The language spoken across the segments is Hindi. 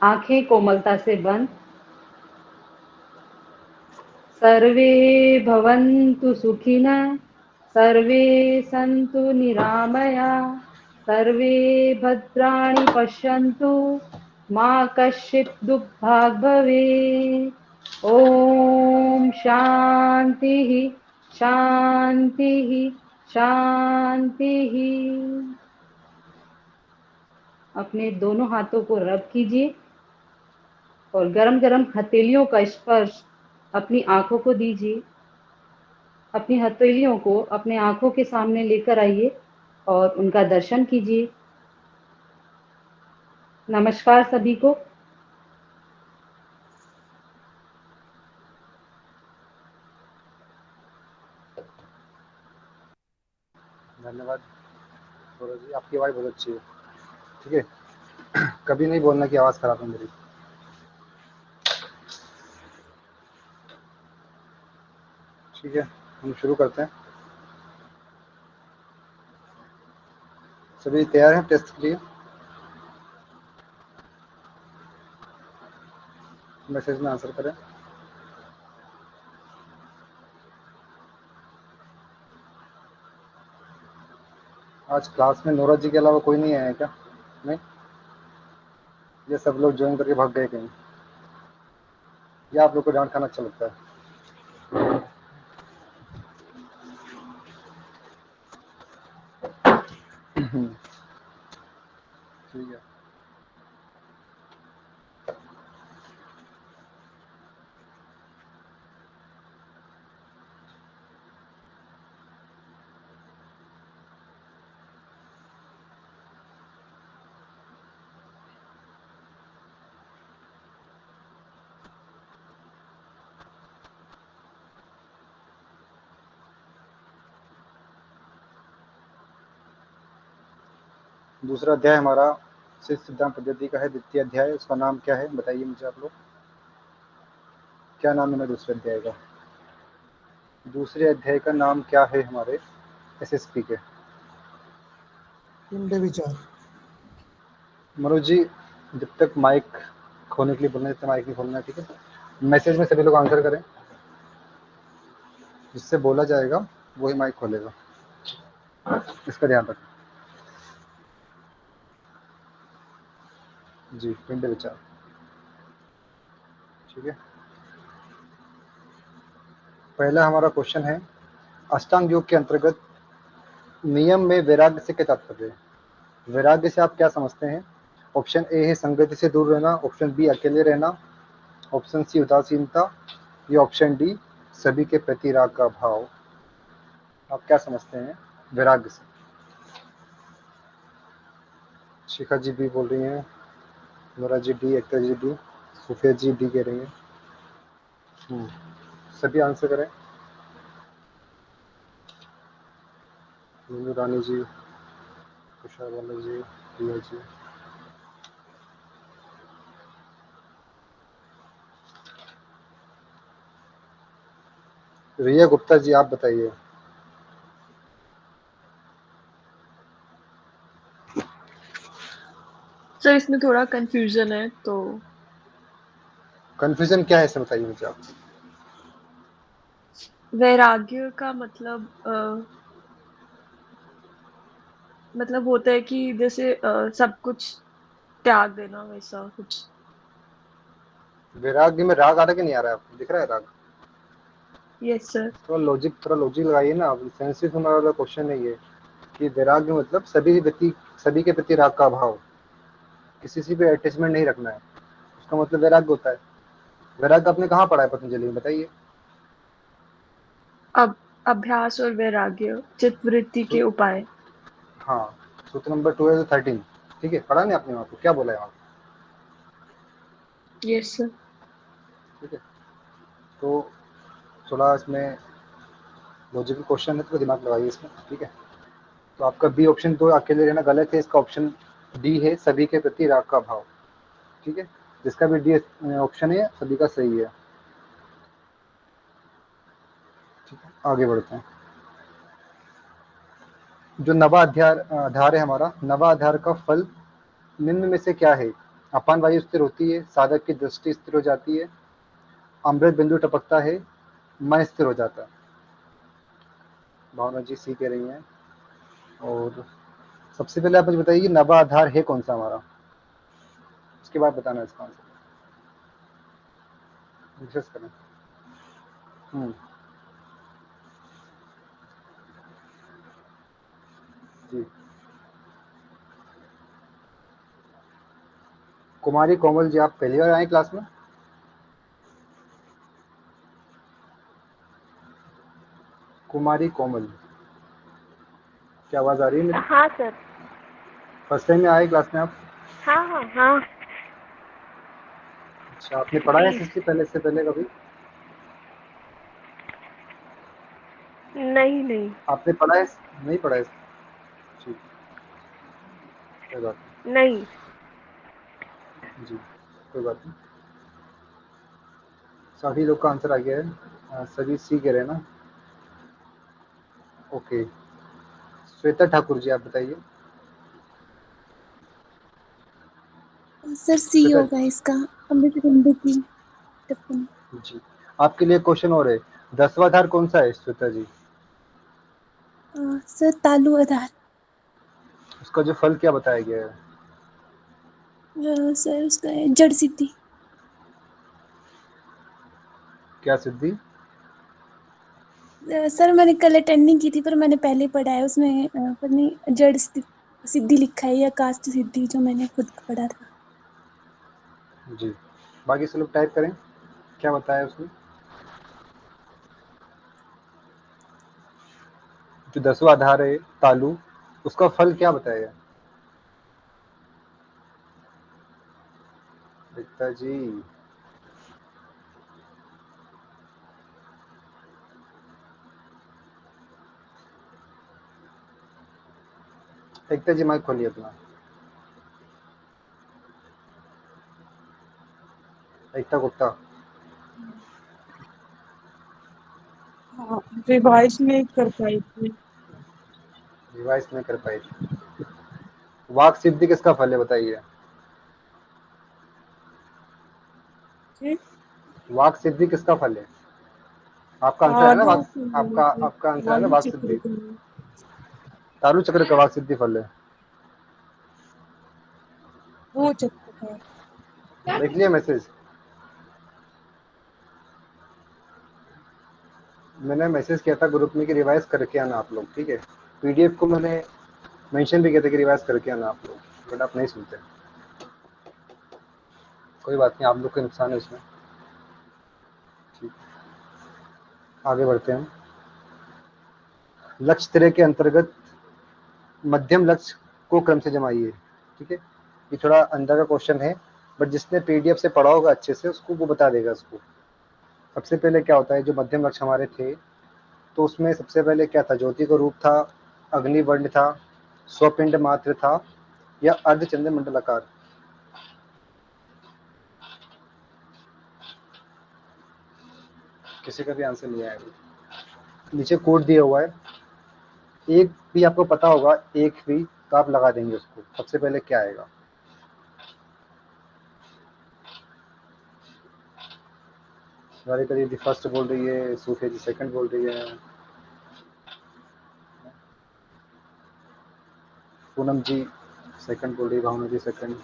आंखें कोमलता से बंद। सर्वे भवन्तु सुखिनः, सर्वे सन्तु निरामयाः, सर्वे भद्राणि पश्यन्तु, मा कश्चित् दुःखभाग् भवेत्। ॐ शान्तिः शान्तिः शान्तिः। अपने दोनों हाथों को रब कीजिए और गरम गरम हथेलियों का स्पर्श अपनी आंखों को दीजिए। अपनी हथेलियों को अपने आंखों के सामने लेकर आइए और उनका दर्शन कीजिए। नमस्कार सभी को। धन्यवाद गौरव जी, आपकी आवाज़ बहुत अच्छी है। ठीक है, कभी नहीं बोलना कि आवाज़ खराब है मेरी। ठीक है, हम शुरू करते हैं। सभी तैयार हैं टेस्ट के लिए? मैसेज में आंसर करें। आज क्लास में नोरा जी के अलावा कोई नहीं आया क्या? नहीं, ये सब लोग ज्वाइन करके भाग गए कहीं, या आप लोग को डांट खाना अच्छा लगता है? ठीक है, दूसरा अध्याय हमारा सिद्ध सिद्धांत पद्धति का है। द्वितीय अध्याय, उसका नाम क्या है बताइए मुझे आप लोग। क्या नाम है मेरे दूसरे अध्याय का? दूसरे अध्याय का नाम क्या है हमारे एसएसपी के? पिंड विचार। मनोज जी, जब तक माइक खोलने के लिए बोलना, जब माइक नहीं खोलना, ठीक है? मैसेज में सभी लोग आंसर करें, जिससे बोला जाएगा वही माइक खोलेगा, इसका ध्यान रखें। जी, पिंड विचार। ठीक है, पहला हमारा क्वेश्चन है, अष्टांग योग के अंतर्गत नियम में वैराग्य से क्या तात्पर्य है? वैराग्य से आप क्या समझते हैं? ऑप्शन ए है संगति से दूर रहना, ऑप्शन बी अकेले रहना, ऑप्शन सी उदासीनता, या ऑप्शन डी सभी के प्रति राग का भाव। आप क्या समझते हैं वैराग्य से? शिखा जी बी बोल रही हैं, Nora ji D, Ekta ji D, Sufiya ji D कह रही हैं। सभी आंसर करें। मीनू रानी जी, तुषार वाला जी, रिया जी। रिया गुप्ता जी, आप बताइए। सर इसमें थोड़ा कंफ्यूजन है, तो कंफ्यूजन क्या है सर, बताइए मुझे आप। वैराग्य का मतलब होता है कि जैसे सब कुछ त्याग देना, वैसा कुछ। वैराग्य में राग आ रहा कि नहीं आ रहा है आपको, दिख रहा है राग? Yes sir. थोड़ा लॉजिक लगाइए ना। सेंसिटिव होने वाला क्वेश्चन है ये, कि वैराग्य मतलब सभी के प्रति राग का भाव, किसी पे अटैचमेंट नहीं रखना है, उसका मतलब वैराग्य होता है। वैराग्य आपने कहाँ पढ़ा है पतंजलि में, बताइए। अब अभ्यास और वैराग्य, चित्त वृत्ति के उपाय। हाँ, सूत्र नंबर 1213, ठीक है, पढ़ा नहीं आपने वहाँ पे, क्या बोला है वहाँ पे? Yes sir. ठीक है, तो थोड़ा इसमें लॉजिकल क्वेश्चन है, तो दिमाग लगाइए इसमें। ठीक है, तो आपका बी ऑप्शन तो अकेले रहना गलत है, इसका ऑप्शन डी है सभी के प्रति राग का भाव। ठीक है, जिसका भी डी ऑप्शन है सभी का सही है। ठीक है, आगे बढ़ते हैं। जो नवा अध्याय आधार है हमारा, नवा आधार का फल निम्न में से क्या है? अपान वायु स्थिर होती है, साधक की दृष्टि स्थिर हो जाती है, अमृत बिंदु टपकता है, मन स्थिर हो जाता है। भावना जी सी कह रही हैं। और सबसे पहले आप मुझे बताइए कि नवा आधार है कौन सा हमारा, उसके बाद बताना है इसका आंसर। डिस्कस करें। जी। कुमारी कोमल जी, आप पहली बार आए क्लास में? कुमारी कोमल, क्या आवाज आ रही है मेरी? हाँ सर। फर्स्ट टाइम में आए क्लास में आप? हाँ हाँ हाँ। अच्छा, आपने पढ़ा है जी एसएससी पहले, इससे पहले कभी? नहीं नहीं आपने पढ़ा है? नहीं पढ़ा है? ठीक, कोई बात नहीं। नहीं। जी, कोई बात नहीं। सभी लोग का आंसर आ गया है। सभी सी कह रहे हैं ना? ओके। श्वेता ठाकुर जी, आप बताइए। सर सी श्वेता होगा इसका, अमृत बिंदु की टिप्पणी। जी, आपके लिए क्वेश्चन और है। 10वां आधार कौन सा है श्वेता जी? सर तालु आधार। उसका जो फल क्या बताया गया है? सर उसका है जड़ सिद्धि। क्या सिद्धि? सर मैंने कल अटेंड नहीं की थी, पर मैंने पहले पढ़ा है उसमें, पर नहीं जड़ सिद्धि लिखा है या कास्ट सिद्धि, जो मैंने खुद पढ़ा था। जी, बाकी सब लोग टाइप करें, क्या बताया उसने। जो 10वां आधार है तालु, उसका फल क्या बताया? एकता जी, एकता जी माइक खोलिए अपना। एकता गुप्ता। हाँ, रिवाइज नहीं कर पाई थी। रिवाइज नहीं कर पाई थी। वाक सिद्धि किसका फल है बताइए? जी। वाक सिद्धि किसका फल है? आपका आंसर है ना आलू वाक? आपका आंसर है ना आलू वाक चक्र सिद्धि? का। तालु चक्र का वाक सिद्धि फल है। वो चक्र का। देख लिया मैसेज? मैंने मैसेज किया था ग्रुप में कि रिवाइज करके आना आप लोग, ठीक है? पीडीएफ को मैंने मेंशन भी किया था कि रिवाइज करके आना आप लोग, बट आप नहीं सुनते। कोई बात नहीं, आप लोग का नुकसान है इसमें। ठीक, आगे बढ़ते हैं। लक्ष्य तरह के अंतर्गत मध्यम लक्ष्य को क्रम से जमाइए, ठीक है? ये थोड़ा अंदर का क्वेश्चन है, बट जिसने पीडीएफ से पढ़ा होगा अच्छे से, उसको वो बता देगा उसको। सबसे पहले क्या होता है, जो मध्यम लक्ष्य हमारे थे, तो उसमें सबसे पहले क्या था? ज्योति का रूप था, अग्निवर्ण था, स्वपिंड मात्र था, या अर्धचंद्र मंडलाकार। किसी का भी आंसर नहीं आएगा। नीचे कोड दिया हुआ है, एक भी आपको पता होगा, एक भी तो आप लगा देंगे उसको। सबसे पहले क्या आएगा? राधिका दीदी फर्स्ट बोल रही है, सूफिया जी सेकंड बोल रही है, पूनम जी सेकंड बोल रही है, भावना जी सेकंड।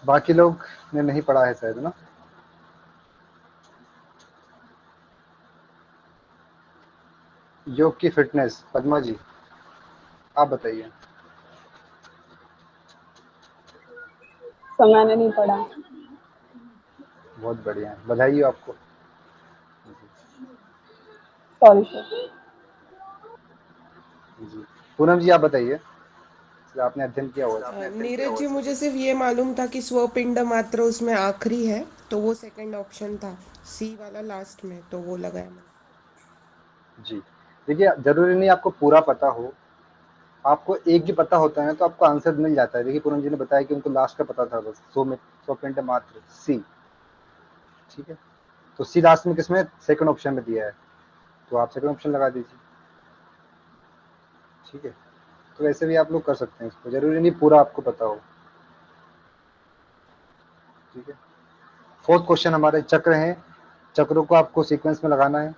बाकी लोग ने नहीं पढ़ा है शायद ना। योग की फिटनेस, पद्मा जी आप बताइए। तो मैंने नहीं पढ़ा। बहुत बढ़िया, बधाई हो आपको। Sorry sir. जी, पूनम जी आप बताइए, आपने अध्ययन किया हुआ है। नीरज जी, मुझे सिर्फ ये मालूम था कि स्वपिंड मात्र उसमें आखिरी है, तो वो सेकंड ऑप्शन था, सी वाला लास्ट में, तो वो लगाया मैंने। जी, देखिए जरूरी नहीं आपको पूरा पता हो, आपको एक भी पता होता है ना तो आपको आंसर मिल जाता है। देखिए पूनम जी ने बताया कि उनको लास्ट का पता था बस, 100 मात्र सी, ठीक है? तो सी लास्ट में किसमें? सेकंड ऑप्शन में दिया है, तो आप सेकंड ऑप्शन लगा दीजिए, ठीक है? तो वैसे भी आप लोग कर सकते हैं इसको, जरूरी नहीं पूरा आपको पता हो। ठीक है, फोर्थ क्वेश्चन हमारे चक्र हैं, चक्रों को आपको सीक्वेंस में लगाना है।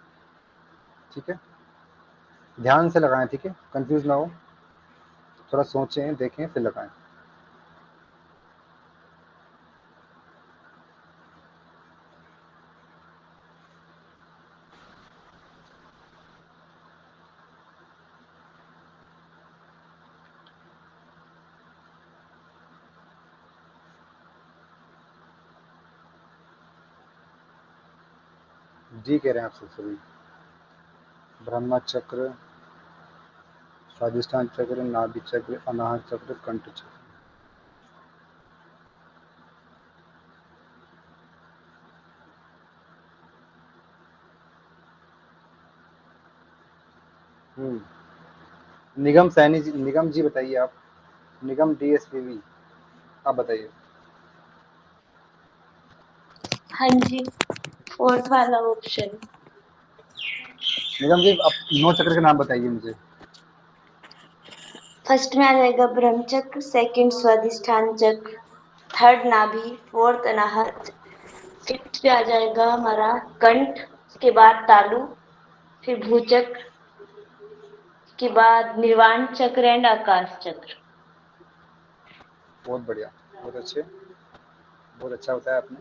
ठीक है, ध्यान से लगाएं, ठीक है, कंफ्यूज ना हो, थोड़ा सोचें देखें फिर लगाएं। जी कह रहे हैं आप सब सभी। ब्रह्मा चक्र, स्वादिष्ठान चक्र, नाभि चक्र, अनाहत चक्र, कंठ चक्र। निगम सैनी जी, निगम जी बताइए आप, निगम DSPV, आप बताइए। हाँ जी, फोर्थ वाला ऑप्शन। निगम जी आप 9 चक्र के नाम बताइए मुझे। फर्स्ट में आ जाएगा ब्रह्मचक्र, सेकंड स्वादिष्ठान चक्र, थर्ड नाभि, फोर्थ अनाहत, फिफ्थ पे आ जाएगा हमारा कंठ, उसके बाद तालु, फिर भूचक्र, उसके बाद निर्वाण चक्र एंड आकाश चक्र। बहुत बढ़िया, बहुत अच्छे, बहुत अच्छा बताया आपने,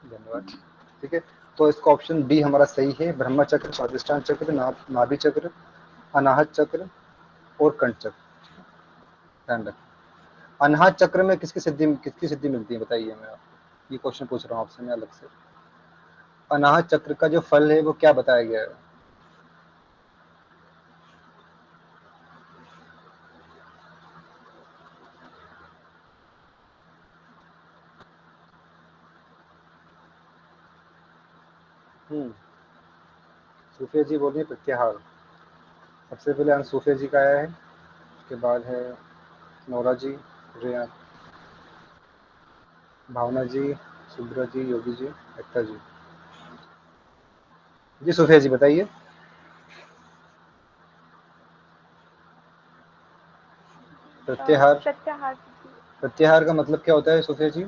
धन्यवाद। ठीक है, तो इसका ऑप्शन बी हमारा सही है, ब्रह्मा चक्र, स्वादिष्ठान चक्र, नाभि चक्र, अनाहत चक्र और कंठ चक्र। ध्यान रखें, अनाहत चक्र में किसकी सिद्धि मिलती है बताइए। मैं ये क्वेश्चन पूछ रहा हूँ आपसे मैं अलग से। अनाहत चक्र का जो फल है वो क्या बताया गया है? सूफिया जी बोल रही है प्रत्याहार। सबसे पहले आंसर सूफिया जी का आया है, उसके बाद है नोरा जी, रिया, भावना जी, सुब्रा जी, योगी जी, एकता जी। जी सूफिया जी बताइए। प्रत्याहार, प्रत्याहार सिद्धि। प्रत्याहार का मतलब क्या होता है सूफिया जी?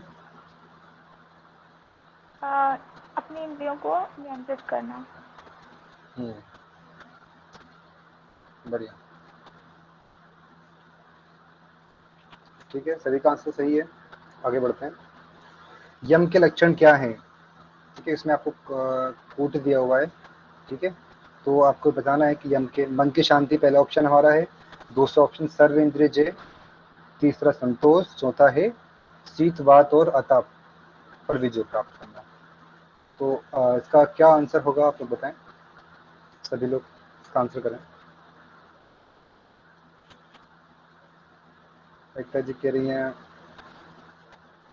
अपनी इंद्रियों को नियंत्रित करना। बढ़िया, ठीक है, सभी का आंसर सही है। आगे बढ़ते हैं। यम के लक्षण क्या हैं? ठीक है, इसमें आपको कूट दिया हुआ है। ठीक है, तो आपको बताना है कि यम के, मन की शांति पहला ऑप्शन हमारा है, दूसरा ऑप्शन सर्व इंद्रिय जय, तीसरा संतोष, चौथा है शीत वात और अताप पर विजय प्राप्त करना। तो इसका क्या आंसर होगा आप लोग बताएं, सभी लोग इसका आंसर करें। एकता जी कह रही हैं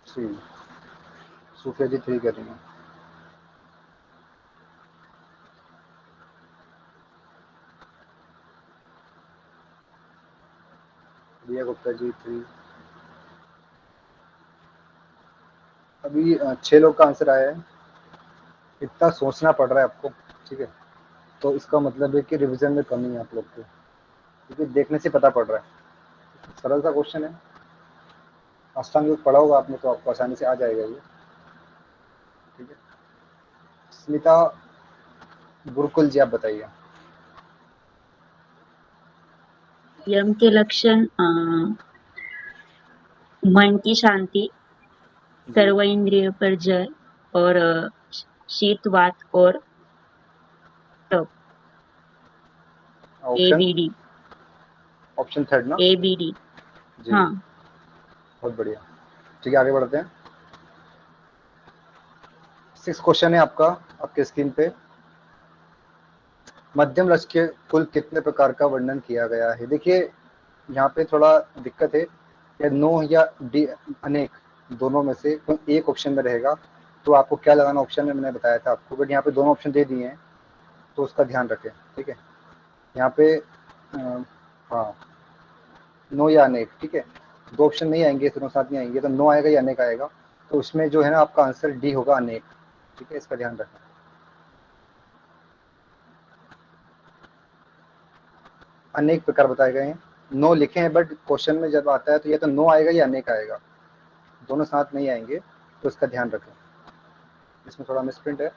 थ्री, सूफिया जी 3 कह रही हैं। रिया गुप्ता जी 3। अभी 6 लोग का आंसर आया है। इतना सोचना पड़ रहा है आपको, ठीक है, तो इसका मतलब है कि रिवीजन में कमी है आप लोग को, क्योंकि देखने से पता पड़ रहा है। सरल सा क्वेश्चन है, अष्टांग योग पढ़ा होगा आपने तो आपको आसानी से आ जाएगा ये। ठीक है, स्मिता गुरुकुल जी आप बताइए। यम के लक्षण मन की शांति, सर्व इंद्रिय पर जय और शीत वात और तप। ऑप्शन, ABD, ऑप्शन थर्ड ना? ABD, जी हाँ। बहुत बढ़िया। ठीक है, आगे बढ़ते हैं। 6 क्वेश्चन है आपका, आपके स्क्रीन पे। मध्यम रस के कुल कितने प्रकार का वर्णन किया गया है? देखिए यहाँ पे थोड़ा दिक्कत है, या नो या डी, अनेक, दोनों में से कोई एक ऑप्शन में रहेगा। तो आपको क्या लगाना ऑप्शन में मैंने बताया था आपको, बट यहाँ पे दोनों ऑप्शन दे दिए हैं तो उसका ध्यान रखें। ठीक है, यहाँ पे हाँ, नो या अनेक। ठीक है, 2 ऑप्शन नहीं आएंगे, दोनों साथ नहीं आएंगे, तो नो आएगा या अनेक आएगा। तो उसमें जो है ना आपका आंसर डी होगा, अनेक। ठीक है, इसका ध्यान रखें। अनेक प्रकार बताए गए हैं। नो लिखे हैं, बट क्वेश्चन में जब आता है तो ये तो नो आएगा या अनेक आएगा, दोनों साथ नहीं आएंगे, तो इसका ध्यान रखें। इसमें थोड़ा मिसप्रिंट है।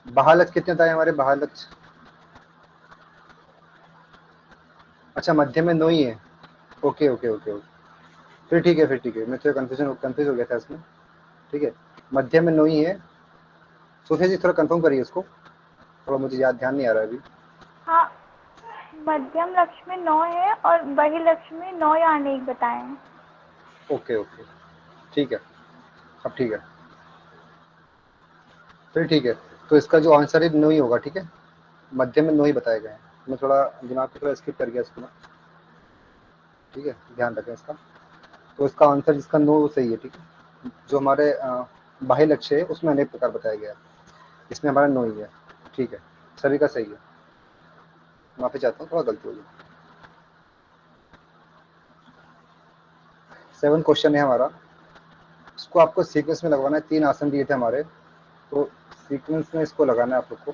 बहालक्ष कितने बताए हमारे बहालक्ष? अच्छा, मध्य में नो ही है। ओके ओके ओके ओके, फिर ठीक है, फिर ठीक है, मैं तो कंफ्यूज हो गया था इसमें। ठीक है, मध्य में नो ही है। सोफिया जी थोड़ा कंफर्म करिए इसको, थोड़ा मुझे याद ध्यान नहीं आ रहा है अभी। हाँ, मध्यम लक्ष्य में 9 है और बही लक्ष्य में 9 या अनेक बताए हैं। ओके ओके, ठीक है, अब ठीक है, फिर ठीक है। तो इसका जो आंसर है नो ही होगा। ठीक है, मध्य में नो ही बताए गए हैं। मैं थोड़ा दिमाग को थोड़ा स्किप कर गया इसको मैं। ठीक है, ध्यान रखें इसका। तो इसका आंसर जिसका नो सही है। ठीक है, जो हमारे बाह्य लक्ष्य है उसमें अनेक प्रकार बताया गया है, इसमें हमारा नो ही है। ठीक है, सभी का सही है। माफी चाहता हूँ, थोड़ा गलती हो गई। 7 क्वेश्चन है हमारा, इसको आपको सीक्वेंस में लगवाना है। 3 आसन दिए थे हमारे, तो सीक्वेंस में इसको लगाना है आप लोग को।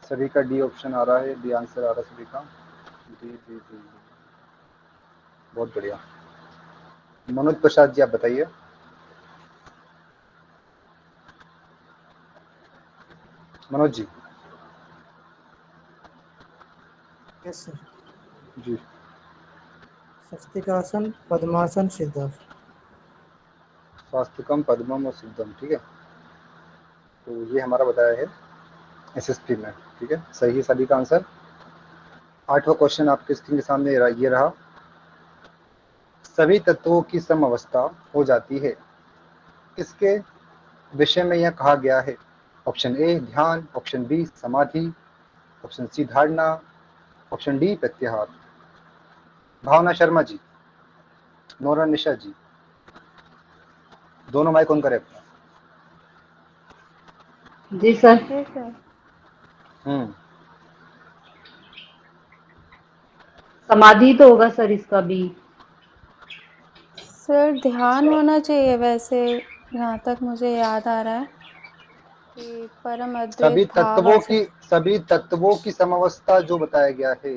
सभी का डी ऑप्शन आ रहा है, डी आंसर आ रहा है सभी का। डी डी डी, बहुत बढ़िया। मनोज प्रसाद जी आप बताइए। मनोज जी। Yes sir. जी, स्वस्तिकासन, पद्मासन, सिद्धासन। स्वास्थ्यकम, पद्मम और सिद्धम। ठीक है, तो ये हमारा बताया है एसएसटी में। ठीक है, सही है सभी का आंसर। 8वां क्वेश्चन आपके स्क्रीन के सामने ये रहा। सभी तत्वों की सम अवस्था हो जाती है, इसके विषय में यह कहा गया है। ऑप्शन ए ध्यान, ऑप्शन बी समाधि, ऑप्शन सी धारणा, ऑप्शन डी प्रत्याहार। भावना शर्मा जी, नोरा निशा जी, दोनों माइक ऑन करें अपना। जी सर। जी सर। समाधि तो होगा सर इसका भी। सर ध्यान होना चाहिए वैसे, जहाँ तक मुझे याद आ रहा है कि परम अद्वैत भाव आ सकता। सभी तत्वों की समवस्था जो बताया गया है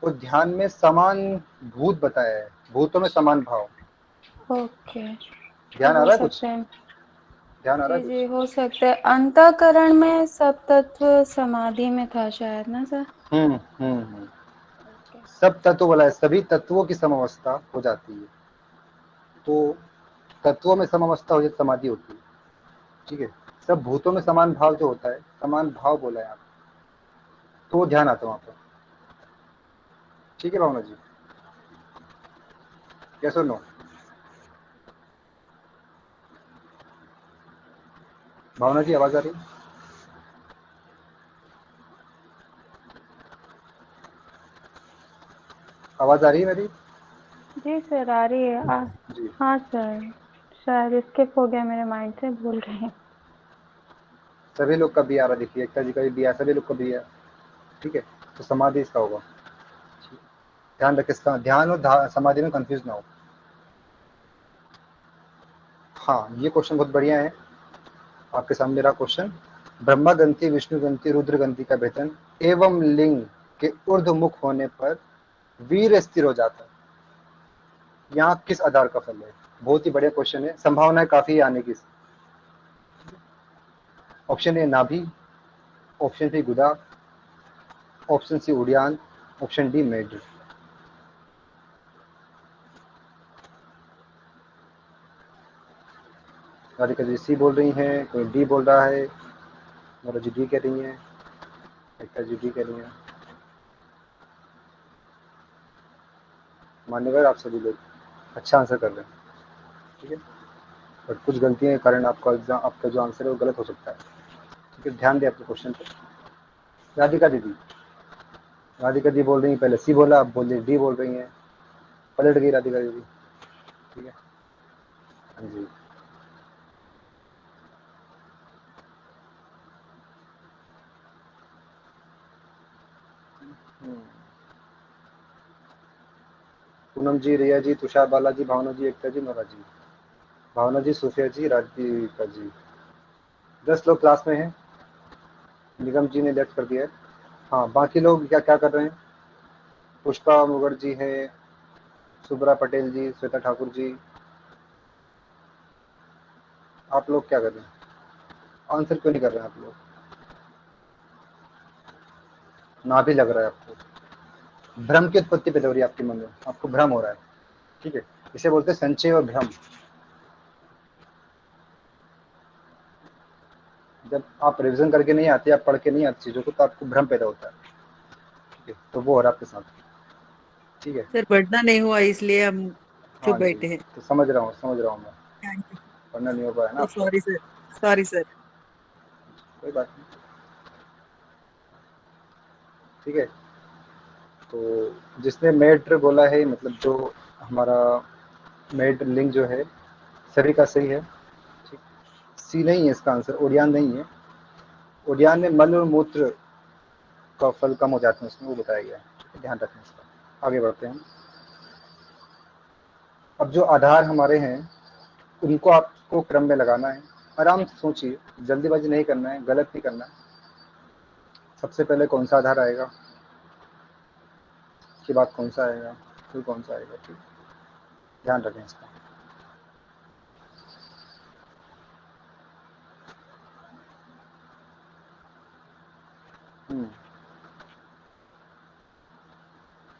वो ध्यान में समान भूत बताया है, भूतों में समान भाव। ओके, तो ध्यान आ हो रहा है कुछ? सकता है। ध्यान आ रहा जी है जी, कुछ? हो सकता है अंतःकरण में सब तत्व समाधि में था शायद ना सर। हम्म। ओके। सब तत्व बोला है, सभी तत्वों की समवस्था हो जाती है। तो तत्वों में समवस्था हो जाती समाधि होती है। ठीक है, सब भूतों में समान भाव जो होता है, समान भाव बोला है आप, तो वो ध्यान आता है वहां पर। ठीक है भावना जी, कैसे नो? भावना जी आवाज आ रही है? आवाज आ रही है मेरी? जी सर, आ रही है। जी, हाँ सर, शायद स्किप हो गया मेरे माइंड से, भूल रही हूँ। सभी लोग का भी आ रहा, देखिए एकता जी का भी आ, सभी लोग का भी है। ठीक है, तो समाधि इसका होगा। ध्यान रखें, इसका ध्यान और समाधि में कंफ्यूज ना हो। हाँ, ये क्वेश्चन बहुत बढ़िया है। आपके सामने रहा क्वेश्चन। ब्रह्मा ग्रंथि, विष्णु ग्रंथि, रुद्र ग्रंथि का वेतन एवं लिंग के ऊर्ध्वमुख होने पर वीर स्थिर हो जाता है, यहाँ किस आधार का फल है? बहुत ही बढ़िया क्वेश्चन है, संभावना है काफी आने की। ऑप्शन ए नाभि, ऑप्शन सी गुदा, ऑप्शन सी उड़ियान, ऑप्शन डी मेढ। राधिका जी सी बोल रही हैं, कोई डी बोल रहा है, नोरा जी डी कह रही हैं, एकता जी डी कह रही हैं। मान्यवर आप सभी लोग अच्छा आंसर कर रहे हैं। ठीक है, बट कुछ गलतियों के कारण आपका जो आंसर है वो गलत हो सकता है। ठीक है, ध्यान दें अपने क्वेश्चन पर। राधिका दीदी, राधिका दी बोल रही हैं, पहले सी बोला, अब बोल रही डी बोल रही हैं, पलट गई राधिका दीदी। ठीक है, हाँ जी। पूनम जी, रिया जी, तुषार बालाजी, भावना जी, एकता जी, नोरा जी, भावना जी, सूफिया जी, राधिका जी, 10 लोग क्लास में हैं। निगम जी ने लेफ्ट कर दिया है। हाँ, बाकी लोग क्या क्या कर रहे हैं? पुष्पा मुखर्जी है, सुब्रा पटेल जी, श्वेता ठाकुर जी, आप लोग क्या कर रहे हैं? आंसर क्यों नहीं कर रहे हैं आप लोग? ना भी लग रहा है आपको, भ्रम की उत्पत्ति पैदा हो रही है आपके मन में, आपको भ्रम हो रहा है, ठीक है, इसे बोलते हैं संचय और भ्रम। जब आप रिवीजन करके नहीं आते, आप पढ़ के नहीं आते चीजों को, तो आपको भ्रम पैदा होता है, ठीक है, तो वो हो रहा है आपके साथ, ठीक है। सर पढ़ना नहीं हुआ इसलिए हम चुप हाँ जी, बैठे हैं। तो समझ रहा हूँ मैं, पढ़ना नहीं हो पाया ना आपको, सॉरी सर, सॉरी सर। कोई बात नहीं, ठीक है। तो जिसने मेड बोला है, मतलब जो हमारा मेड लिंग जो है सभी का सही है, ठीक। सी नहीं है इसका आंसर, ओडियान नहीं है। ओडियान में मल और मूत्र का फल कम हो जाते हैं उसमें, वो बताया गया है, ध्यान रखें इसका। आगे बढ़ते हैं। अब जो आधार हमारे हैं उनको आपको क्रम में लगाना है, आराम से सोचिए, जल्दीबाजी नहीं करना है, गलत नहीं करना है। सबसे पहले कौन सा आधार आएगा, उसके बाद कौन सा आएगा, फिर कौन सा आएगा, ठीक, ध्यान रखें इसका।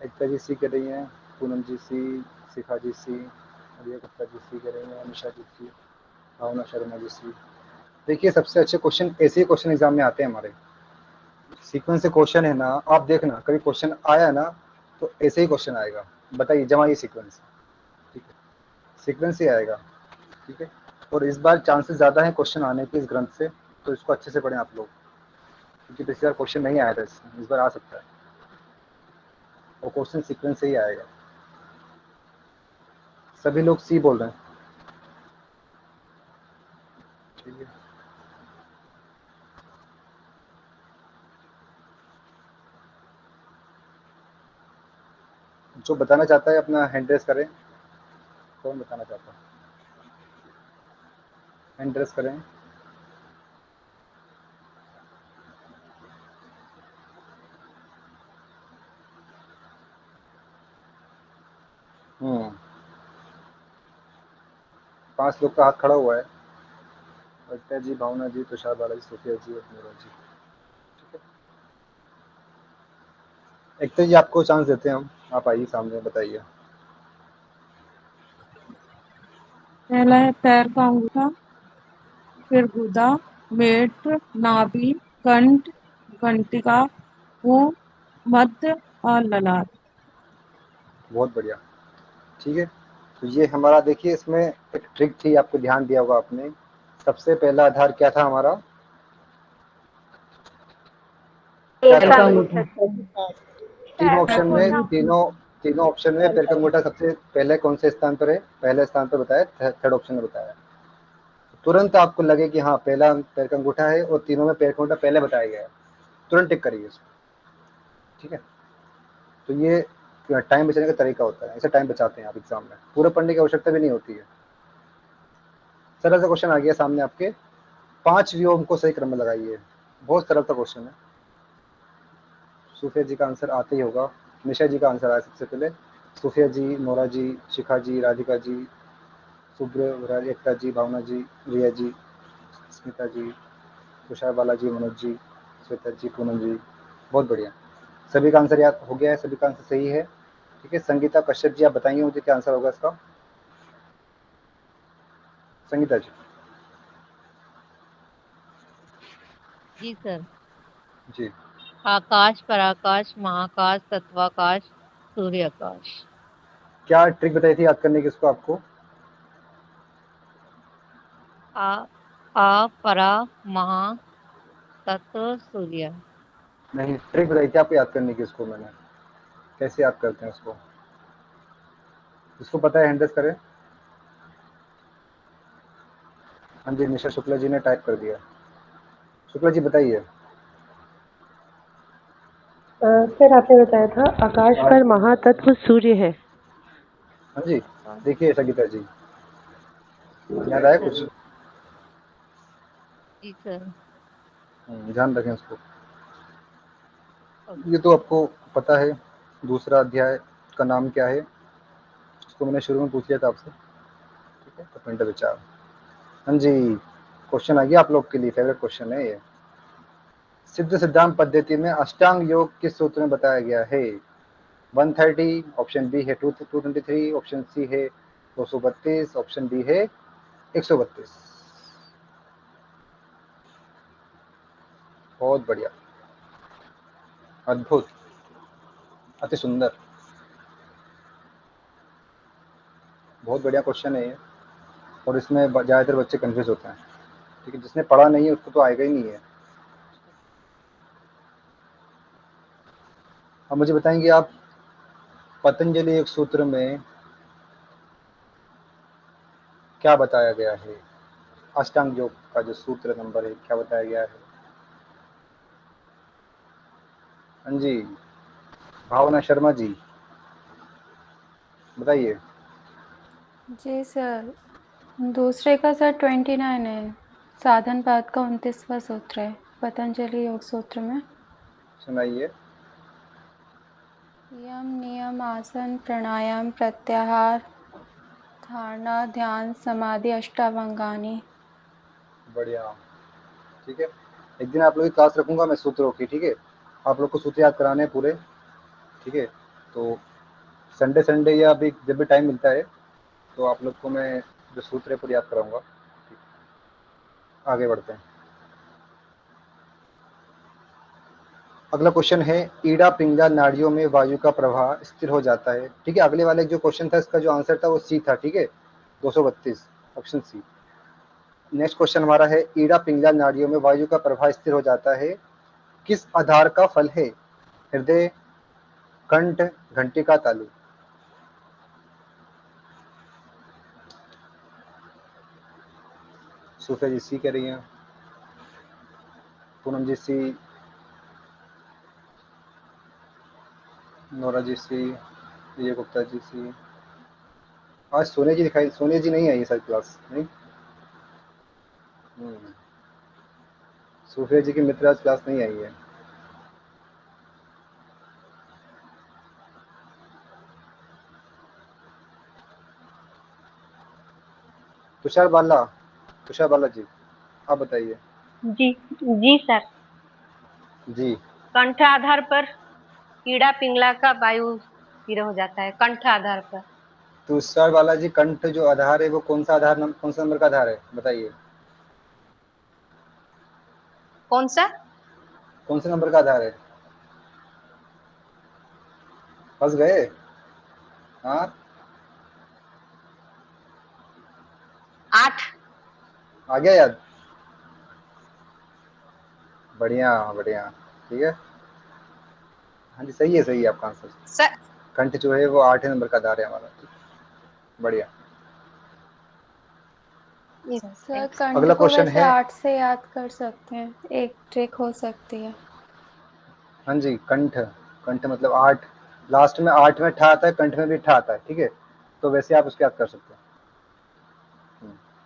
एकता जी सी कर रही हैं, पूनम जी सी, शिखा जी सी, रिया गुप्ता जी सी कर रही हैं, निशा जी सी, भावना शर्मा जी सी। देखिए, सबसे अच्छे क्वेश्चन ऐसे ही क्वेश्चन एग्जाम में आते हैं हमारे, सीक्वेंस से क्वेश्चन है ना, आप देखना कभी क्वेश्चन आया ना तो ऐसे ही क्वेश्चन आएगा, बताइए जमाइए सीक्वेंस, ठीक है, सीक्वेंस ही आएगा, ठीक है। और इस बार चांसेस ज़्यादा हैं क्वेश्चन आने के इस ग्रंथ से, तो इसको अच्छे से पढ़ें आप लोग, क्योंकि पिछली बार क्वेश्चन नहीं आया था इसमें, इस बार आ सकता है, और क्वेश्चन सीक्वेंस से ही आएगा। सभी लोग सी बोल रहे हैं, ठीक है। जो बताना चाहता है अपना हैंड रेस करें, कौन बताना चाहता है, हैंड रेस करें। हम्म, 5 लोग का हाथ खड़ा हुआ है, एकता जी, भावना जी, तुषार बालाजी, सोफिया जी और नूरा जी, ठीक है। एकता जी आपको चांस देते हैं हम, आप आइए सामने, बताइए। पहला है पैर का अंगूठा, फिर गुदा, मेट, नाभि, कंठ, घंटिका, मुंह, मध्य और ललाट। बहुत बढ़िया, ठीक है। तो ये हमारा, देखिए इसमें एक ट्रिक थी, आपको ध्यान दिया होगा आपने। सबसे पहला आधार क्या था हमारा, क्या था पैर का बताइए। अंगूठा। तीनों पैर का ऑप्शन में, अंगूठा। तीनों ऑप्शन में पैर का अंगूठा सबसे पहले कौन से स्थान पर है, पहले स्थान पर बताया, थर्ड ऑप्शन में बताया। तुरंत आपको लगे कि हाँ पहला पैर का अंगूठा है और तीनों में पैर का अंगूठा पहले बताया गया है, तुरंत टिक करिए इसको, ठीक है। तो ये टाइम बचाने का तरीका होता है, ऐसे टाइम बचाते हैं आप एग्जाम में, पूरे पढ़ने की आवश्यकता भी नहीं होती है। सरल सा क्वेश्चन आ गया सामने आपके, 5 व्योम को सही क्रम में लगाइए, बहुत सरल सा क्वेश्चन है। सूफिया जी का आंसर आते ही होगा, निशा जी का आंसर आया सबसे पहले, सूफिया जी, नोरा जी, शिखा जी, राधिका जी, सुब्र, एकता जी, भावना जी, रिया जी, स्मिता जी, तुषार बालाजी, मनोज जी, श्वेता जी, पूनम जी, बहुत बढ़िया। सभी का आंसर याद हो गया है, सभी का आंसर सही है, ठीक है। संगीता कश्यप जी, आप बताइए मुझे क्या आंसर होगा इसका, संगीता जी। जी सर। जी, आकाश, पराकाश, महाकाश, तत्वाकाश, सूर्याकाश। क्या ट्रिक बताई थी याद करने की इसको आपको, आ परा महा तत्व सूर्य। नहीं, ट्रिक बताई थी आपको याद करने की इसको मैंने, कैसे याद करते हैं उसको, इसको पता है, हैंडल्स करें। हाँ जी, निशा शुक्ला जी ने टाइप कर दिया, शुक्ला जी बताइए। सर आपने बताया था आकाश पर महातत्व सूर्य है। हाँ जी, देखिए संगीता जी, याद आया कुछ? जी सर। ध्यान रखें उसको। ये तो आपको पता है, दूसरा अध्याय का नाम क्या है, उसको मैंने शुरू में पूछ लिया था आपसे, ठीक है? तो पिंड विचार। हाँ जी, क्वेश्चन आ गया आप लोग के लिए, फेवरेट क्वेश्चन है ये। सिद्ध सिद्धांत पद्धति में अष्टांग योग किस सूत्र में बताया गया है? 130, ऑप्शन बी है 223, ऑप्शन सी है 232, ऑप्शन डी है 132। बहुत बढ़िया, अद्भुत, अति सुंदर, बहुत बढ़िया क्वेश्चन है ये। और इसमें ज़्यादातर बच्चे कंफ्यूज होते हैं, ठीक है? जिसने पढ़ा नहीं है उसको तो आएगा ही नहीं है। अब मुझे बताएंगे आप, पतंजलि एक सूत्र में क्या बताया गया है? अष्टांग योग का जो सूत्र नंबर है, क्या बताया गया है? हाँ जी, भावना शर्मा जी बताइए। जी सर, दूसरे का सर 29 है, साधन पाद का 29वां सूत्र है पतंजलि योग सूत्र में। सुनाइए। यम नियम आसन प्राणायाम प्रत्याहार धारणा ध्यान समाधि अष्टावंगानी। बढ़िया, ठीक है। एक दिन आप लोग की क्लास रखूंगा मैं सूत्रों की, ठीक है? आप लोग को सूत्र याद कराने हैं पूरे, ठीक है? तो संडे संडे या अभी जब भी टाइम मिलता है तो आप लोग को मैं जो सूत्र है पूरे याद कराऊंगा। आगे बढ़ते हैं। अगला क्वेश्चन है, ईड़ा पिंगला नाड़ियों में वायु का प्रवाह स्थिर हो जाता है, ठीक है? अगले वाले जो क्वेश्चन था इसका जो आंसर था वो सी था, ठीक है? 232, ऑप्शन सी। नेक्स्ट क्वेश्चन हमारा है, ईड़ा पिंगला नाड़ियों में वायु का प्रवाह स्थिर हो जाता है, किस आधार का फल है? हृदय, कंठ, घंटिका, तालु। सूफिया जी सी कह रही हैं, पूनम जी सी, नोरा जी सी, विजय गुप्ता जी सी। आज सोनिया जी दिखाई, सोनिया जी नहीं आई सर क्लास नहीं। सूफिया जी की मित्र आज क्लास नहीं आई है। तुषार बाला जी आप बताइए। जी जी सर, जी, कंठ आधार पर कीड़ा पिंगला का वायु स्थिर हो जाता है, कंठ आधार पर। तुषार बाला जी, कंठ जो आधार है वो कौन सा आधार, कौन सा नंबर का आधार है बताइए? कौन सा? कौन से नंबर का आधार है? फंस गए? हाँ, 8। आ गया याद? बढ़िया बढ़िया, ठीक है। हाँ जी, सही है आपका आंसर। सर कंठ जो है वो 8 नंबर का आधार है हमारा। बढ़िया। सर कंठ अगला को क्वेश्चन वैसे है, 8 से याद कर सकते हैं, एक ट्रिक हो सकती है। हाँ जी, कंठ, कंठ मतलब 8, लास्ट में 8 में ठा आता है, कंठ में भी ठा आता है, ठीक है? तो वैसे आप उसको याद कर सकते हैं।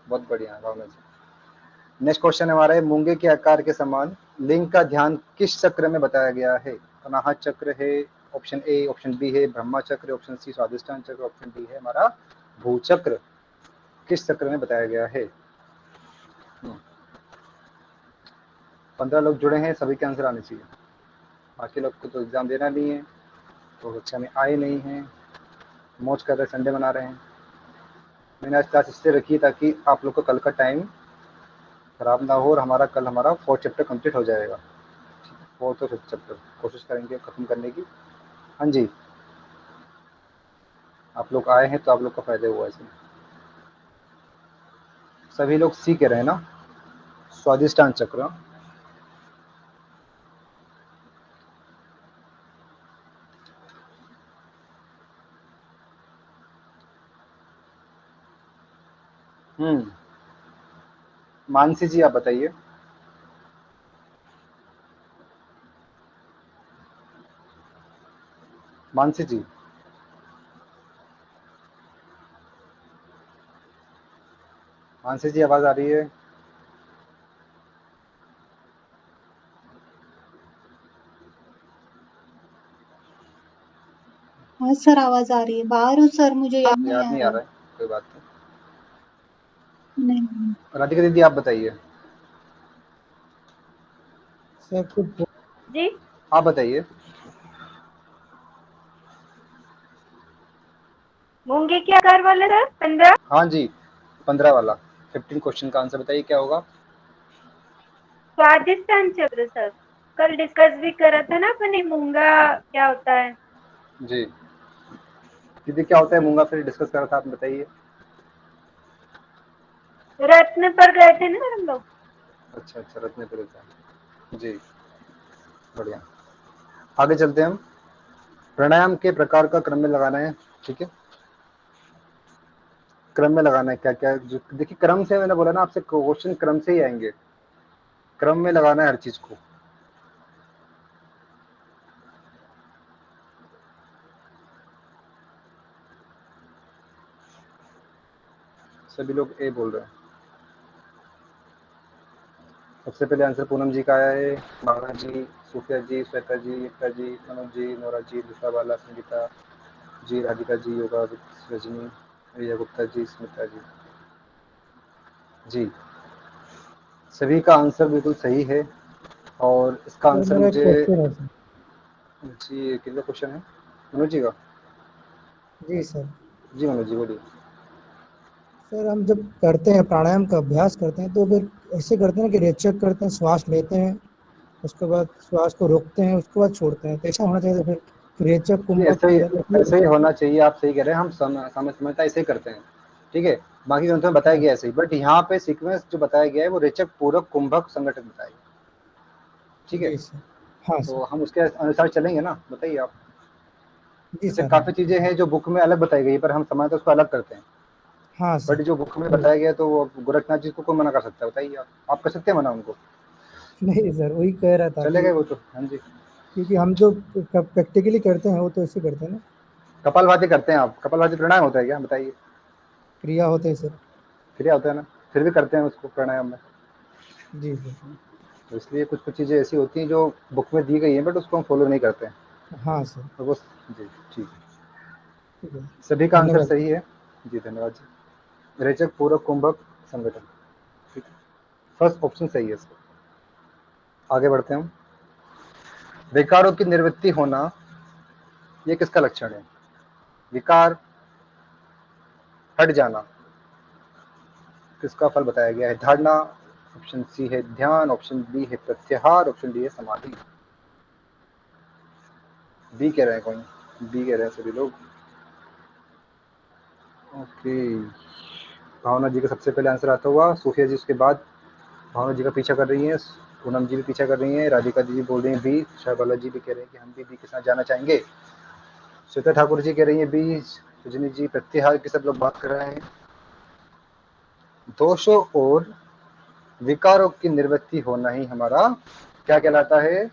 बहुत बढ़िया भावना जी। नेक्स्ट क्वेश्चन हमारा है, मूंगे के आकार के समान लिंग का ध्यान किस चक्र में बताया गया है? अनाहत चक्र है, ऑप्शन ए, ऑप्शन बी है ब्रह्मा चक्र, ऑप्शन सी स्वादिष्टान चक्र, ऑप्शन डी है हमारा भूचक्र। किस चक्र में बताया गया है? 15 लोग जुड़े हैं, सभी के आंसर आने चाहिए। बाकी लोग को तो एग्जाम देना नहीं है, तो कक्षा में आए नहीं हैं, मौज कर रहे, संडे मना रहे हैं। मैंने आज क्लास इसलिए रखी ताकि आप लोग का कल का टाइम खराब ना हो और कल हमारा 4 चैप्टर कंप्लीट हो जाएगा। 4 तो 5 चैप्टर कोशिश करेंगे खत्म करने की। हाँ जी, आप लोग आए हैं तो आप लोग का फायदा हुआ इसमें। सभी लोग सी कह रहे हैं ना, स्वादिष्टान चक्र। मानसी जी आप बताइए। मानसी जी, मानसी जी आवाज आ रही है? हाँ सर, आवाज आ रही है। बाहर हूँ सर, मुझे याद नहीं याद आ नहीं आ रहा। रहा है, कोई बात नहीं। नहीं। राधिका दीदी आप बताइए। सर कुछ जी आप बताइए। मूंगे के आकार वाले सर 15। हाँ जी, 15 वाला 15 क्वेश्चन का आंसर बताइए क्या होगा? स्वादिष्टान चक्र सर, कल डिस्कस भी करा था ना अपने मूंगा क्या होता है। जी दीदी, क्या होता है मूंगा? फिर डिस्कस करा था, आप बताइए। रत्न पर गए थे ना हम लोग। अच्छा अच्छा, रत्न पुरस्कार। जी बढ़िया। आगे चलते हैं हम। प्राणायाम के प्रकार का क्रम में लगाना है, ठीक है? क्रम में लगाना है क्या क्या, जो देखिए क्रम से, मैंने बोला ना आपसे, क्वेश्चन क्रम से ही आएंगे। क्रम में लगाना है हर चीज को। सभी लोग ए बोल रहे हैं। सबसे पहले आंसर पूनम जी का आया है, माना जी, सूफिया जी, श्वेता जी, एकता जी, मनोज जी, नोरा जी, दूसरा वाला संगीता जी, राधिका जी, योगा रजनी, रिया गुप्ता जी, स्मिता जी। जी सभी का आंसर बिल्कुल सही है। और इसका सर आंसर मेरा एक मुझे, क्वेश्चन है सर। जी कितना क्वेश्चन है मनोज जी का? जी सर। जी मनोज जी बोलिए। सर हम जब करते हैं प्राणायाम का अभ्यास करते हैं तो फिर ऐसे करते हैं ना कि रेचक करते हैं, श्वास लेते हैं, उसके बाद श्वास को रोकते हैं, उसके बाद छोड़ते हैं, तो ऐसा होना चाहिए। तो फिर रेचक जी कुंभक ऐसे ही होना चाहिए, आप सही कह रहे हैं, हम समझता ऐसे ही करते हैं, ठीक है? बाकी ग्रंथों में बताया हाँ गया ऐसे ही, बट यहाँ पे सीक्वेंस जो बताया गया है वो रेचक, पूरक, कुंभक, संगठन बताया गया, ठीक है? जी सर। हाँ सर। तो हम उसके अनुसार चलेंगे ना, बताइए आप। जी जैसे सर। काफी हाँ चीजें हैं जो बुक में अलग बताई गई है, पर हम समाज उसको अलग करते हैं। हाँ बट सर। जो बुक में बताया गया तो वो गोरखनाथ जी को कौन मना कर सकता है, बताइए आप कर सकते हैं मना उनको? नहीं सर, वही कह रहा था चले कि गए वो तो, हाँ जी। क्योंकि हम जो प्रैक्टिकली करते हैं वो तो ऐसे करते हैं ना, कपालभाति करते हैं आप? कपालभाति प्राणायाम होता है क्या, बताइए? क्रिया होते हैं सर। क्रिया होता है ना, फिर भी करते हैं उसको प्राणायाम में। जी सर। तो इसलिए कुछ कुछ चीज़ें ऐसी होती हैं जो बुक में दी गई हैं, बट उसको हम फॉलो नहीं करते हैं। हाँ सर। तो वो जी ठीक है। ठीक है। सभी का आंसर धन्यवाद। सही है। जी धन्यवाद जी। रेचक, पूरक, कुंभक, संगठन, ठीक है, फर्स्ट ऑप्शन सही है इसका। आगे बढ़ते हैं हम। विकारों की निवृत्ति होना, ये किसका लक्षण है? विकार हट जाना, किसका फल बताया गया है? धारणा, ऑप्शन सी है ध्यान, ऑप्शन बी है प्रत्याहार, ऑप्शन डी है समाधि। बी कह रहे हैं कौन? बी कह रहे हैं सभी लोग। ओके, भावना जी का सबसे पहले आंसर आता हुआ, सूफिया जी उसके बाद, भावना जी का पीछा कर रही हैं, पूनम जी भी पीछा कर रही हैं, राधिका जी बोल रही हैं बी, शाहबाला जी भी कह रहे हैं कि हम भी बी के साथ जाना चाहेंगे, श्वेता ठाकुर जी कह रही हैं बी, रजनी जी प्रत्याहार की सब लोग बात कर रहे हैं। दोषों और विकारों की निवृत्ति होना ही हमारा क्या कहलाता है?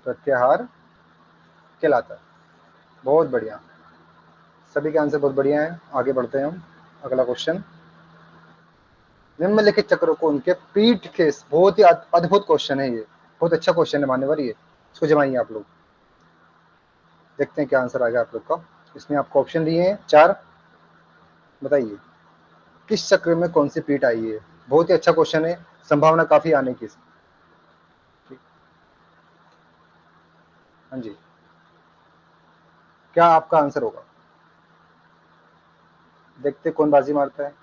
प्रत्याहार कहलाता है। बहुत बढ़िया, सभी के आंसर बहुत बढ़िया है। आगे बढ़ते हैं हम। अगला क्वेश्चन, निम्नलिखित चक्रों को उनके पीठ के, बहुत ही अद्भुत क्वेश्चन है ये, बहुत अच्छा क्वेश्चन है मान्यवर ये, इसको जमाइए आप लोग, देखते हैं क्या आंसर आएगा आप लोग का। इसमें आपको ऑप्शन दिए हैं 4, बताइए किस चक्र में कौन सी पीठ आई है। बहुत ही अच्छा क्वेश्चन है, संभावना काफी आने की। ठीक, हाँ जी, क्या आपका आंसर होगा? देखते कौन बाजी मारता है।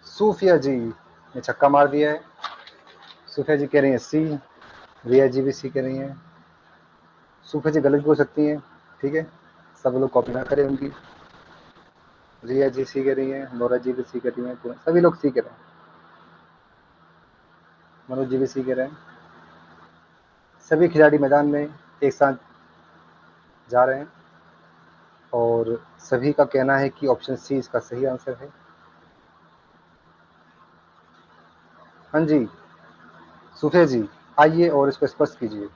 सूफिया जी ने छक्का मार दिया है। सूफिया जी कह रही हैं सी, रिया जी भी सी कह रही हैं। सूफिया जी गलत भी हो सकती हैं, ठीक है, सब लोग कॉपी ना करें उनकी। रिया जी सी कह रही हैं, नोरा जी भी सी कर रही हैं, सभी लोग सी कह रहे हैं, मनोज जी भी सी कह रहे हैं। सभी खिलाड़ी मैदान में एक साथ जा रहे हैं और सभी का कहना है कि ऑप्शन सी इसका सही आंसर है। हाँ जी, सूफिया जी आइए और इसको स्पष्ट कीजिए।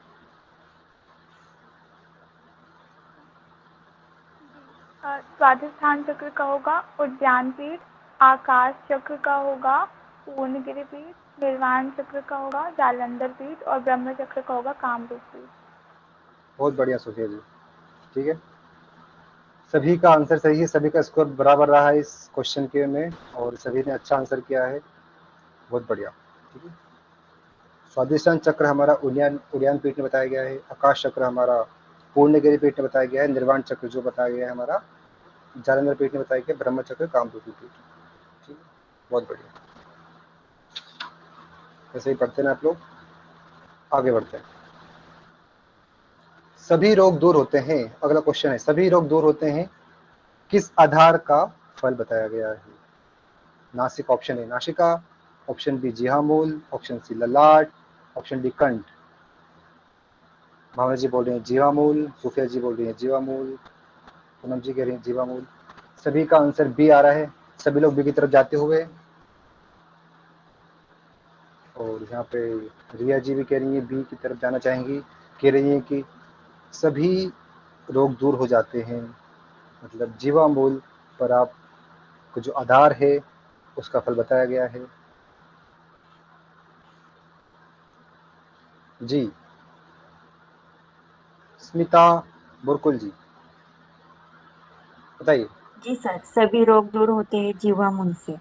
स्वाधिष्ठान चक्र का होगा उद्यान पीठ, आकाश चक्र का होगा पूर्णगिरि पीठ, निर्वाण चक्र का होगा जालंधर पीठ और ब्रह्म चक्र का होगा कामरूप पीठ। बहुत बढ़िया सोफिया जी, ठीक है। सभी का आंसर सही है, सभी का स्कोर बराबर रहा है इस क्वेश्चन के में और सभी ने अच्छा आंसर किया है, बहुत बढ़िया, ठीक है। स्वादिष्टान चक्र हमारा उद्यान पीठ में बताया गया है, आकाश चक्र हमारा पूर्णगिरि पीठ में बताया गया है, निर्वाण चक्र जो बताया गया है हमारा जालंधर पीठ में बताया गया, ब्रह्म चक्र कामरूपी पीठ, ठीक है, बहुत बढ़िया। ऐसे ही पढ़ते हैं आप लोग, आगे बढ़ते हैं। सभी रोग दूर होते हैं, अगला क्वेश्चन है, सभी रोग दूर होते हैं किस आधार का फल बताया गया है। नासिक ऑप्शन ए नासिका, ऑप्शन बी जिहामूल, ऑप्शन सी ललाट, ऑप्शन डी कंठ। भावना जी बोल रही हैं जीवामूल, सुफिया जी बोल रही हैं जीवामूल, पूनम जी कह रही हैं जीवामूल। सभी का आंसर बी आ रहा है, सभी लोग बी की तरफ जाते हुए, और यहाँ पे रिया जी भी कह रही है बी की तरफ जाना चाहेंगी, कह रही हैं कि सभी रोग दूर हो जाते हैं, मतलब जीवामूल पर आपको जो आधार है उसका फल बताया गया है। जी स्मिता बुरकुल जी बताइए। जी सर, सभी रोग दूर होते हैं जीवामूल से।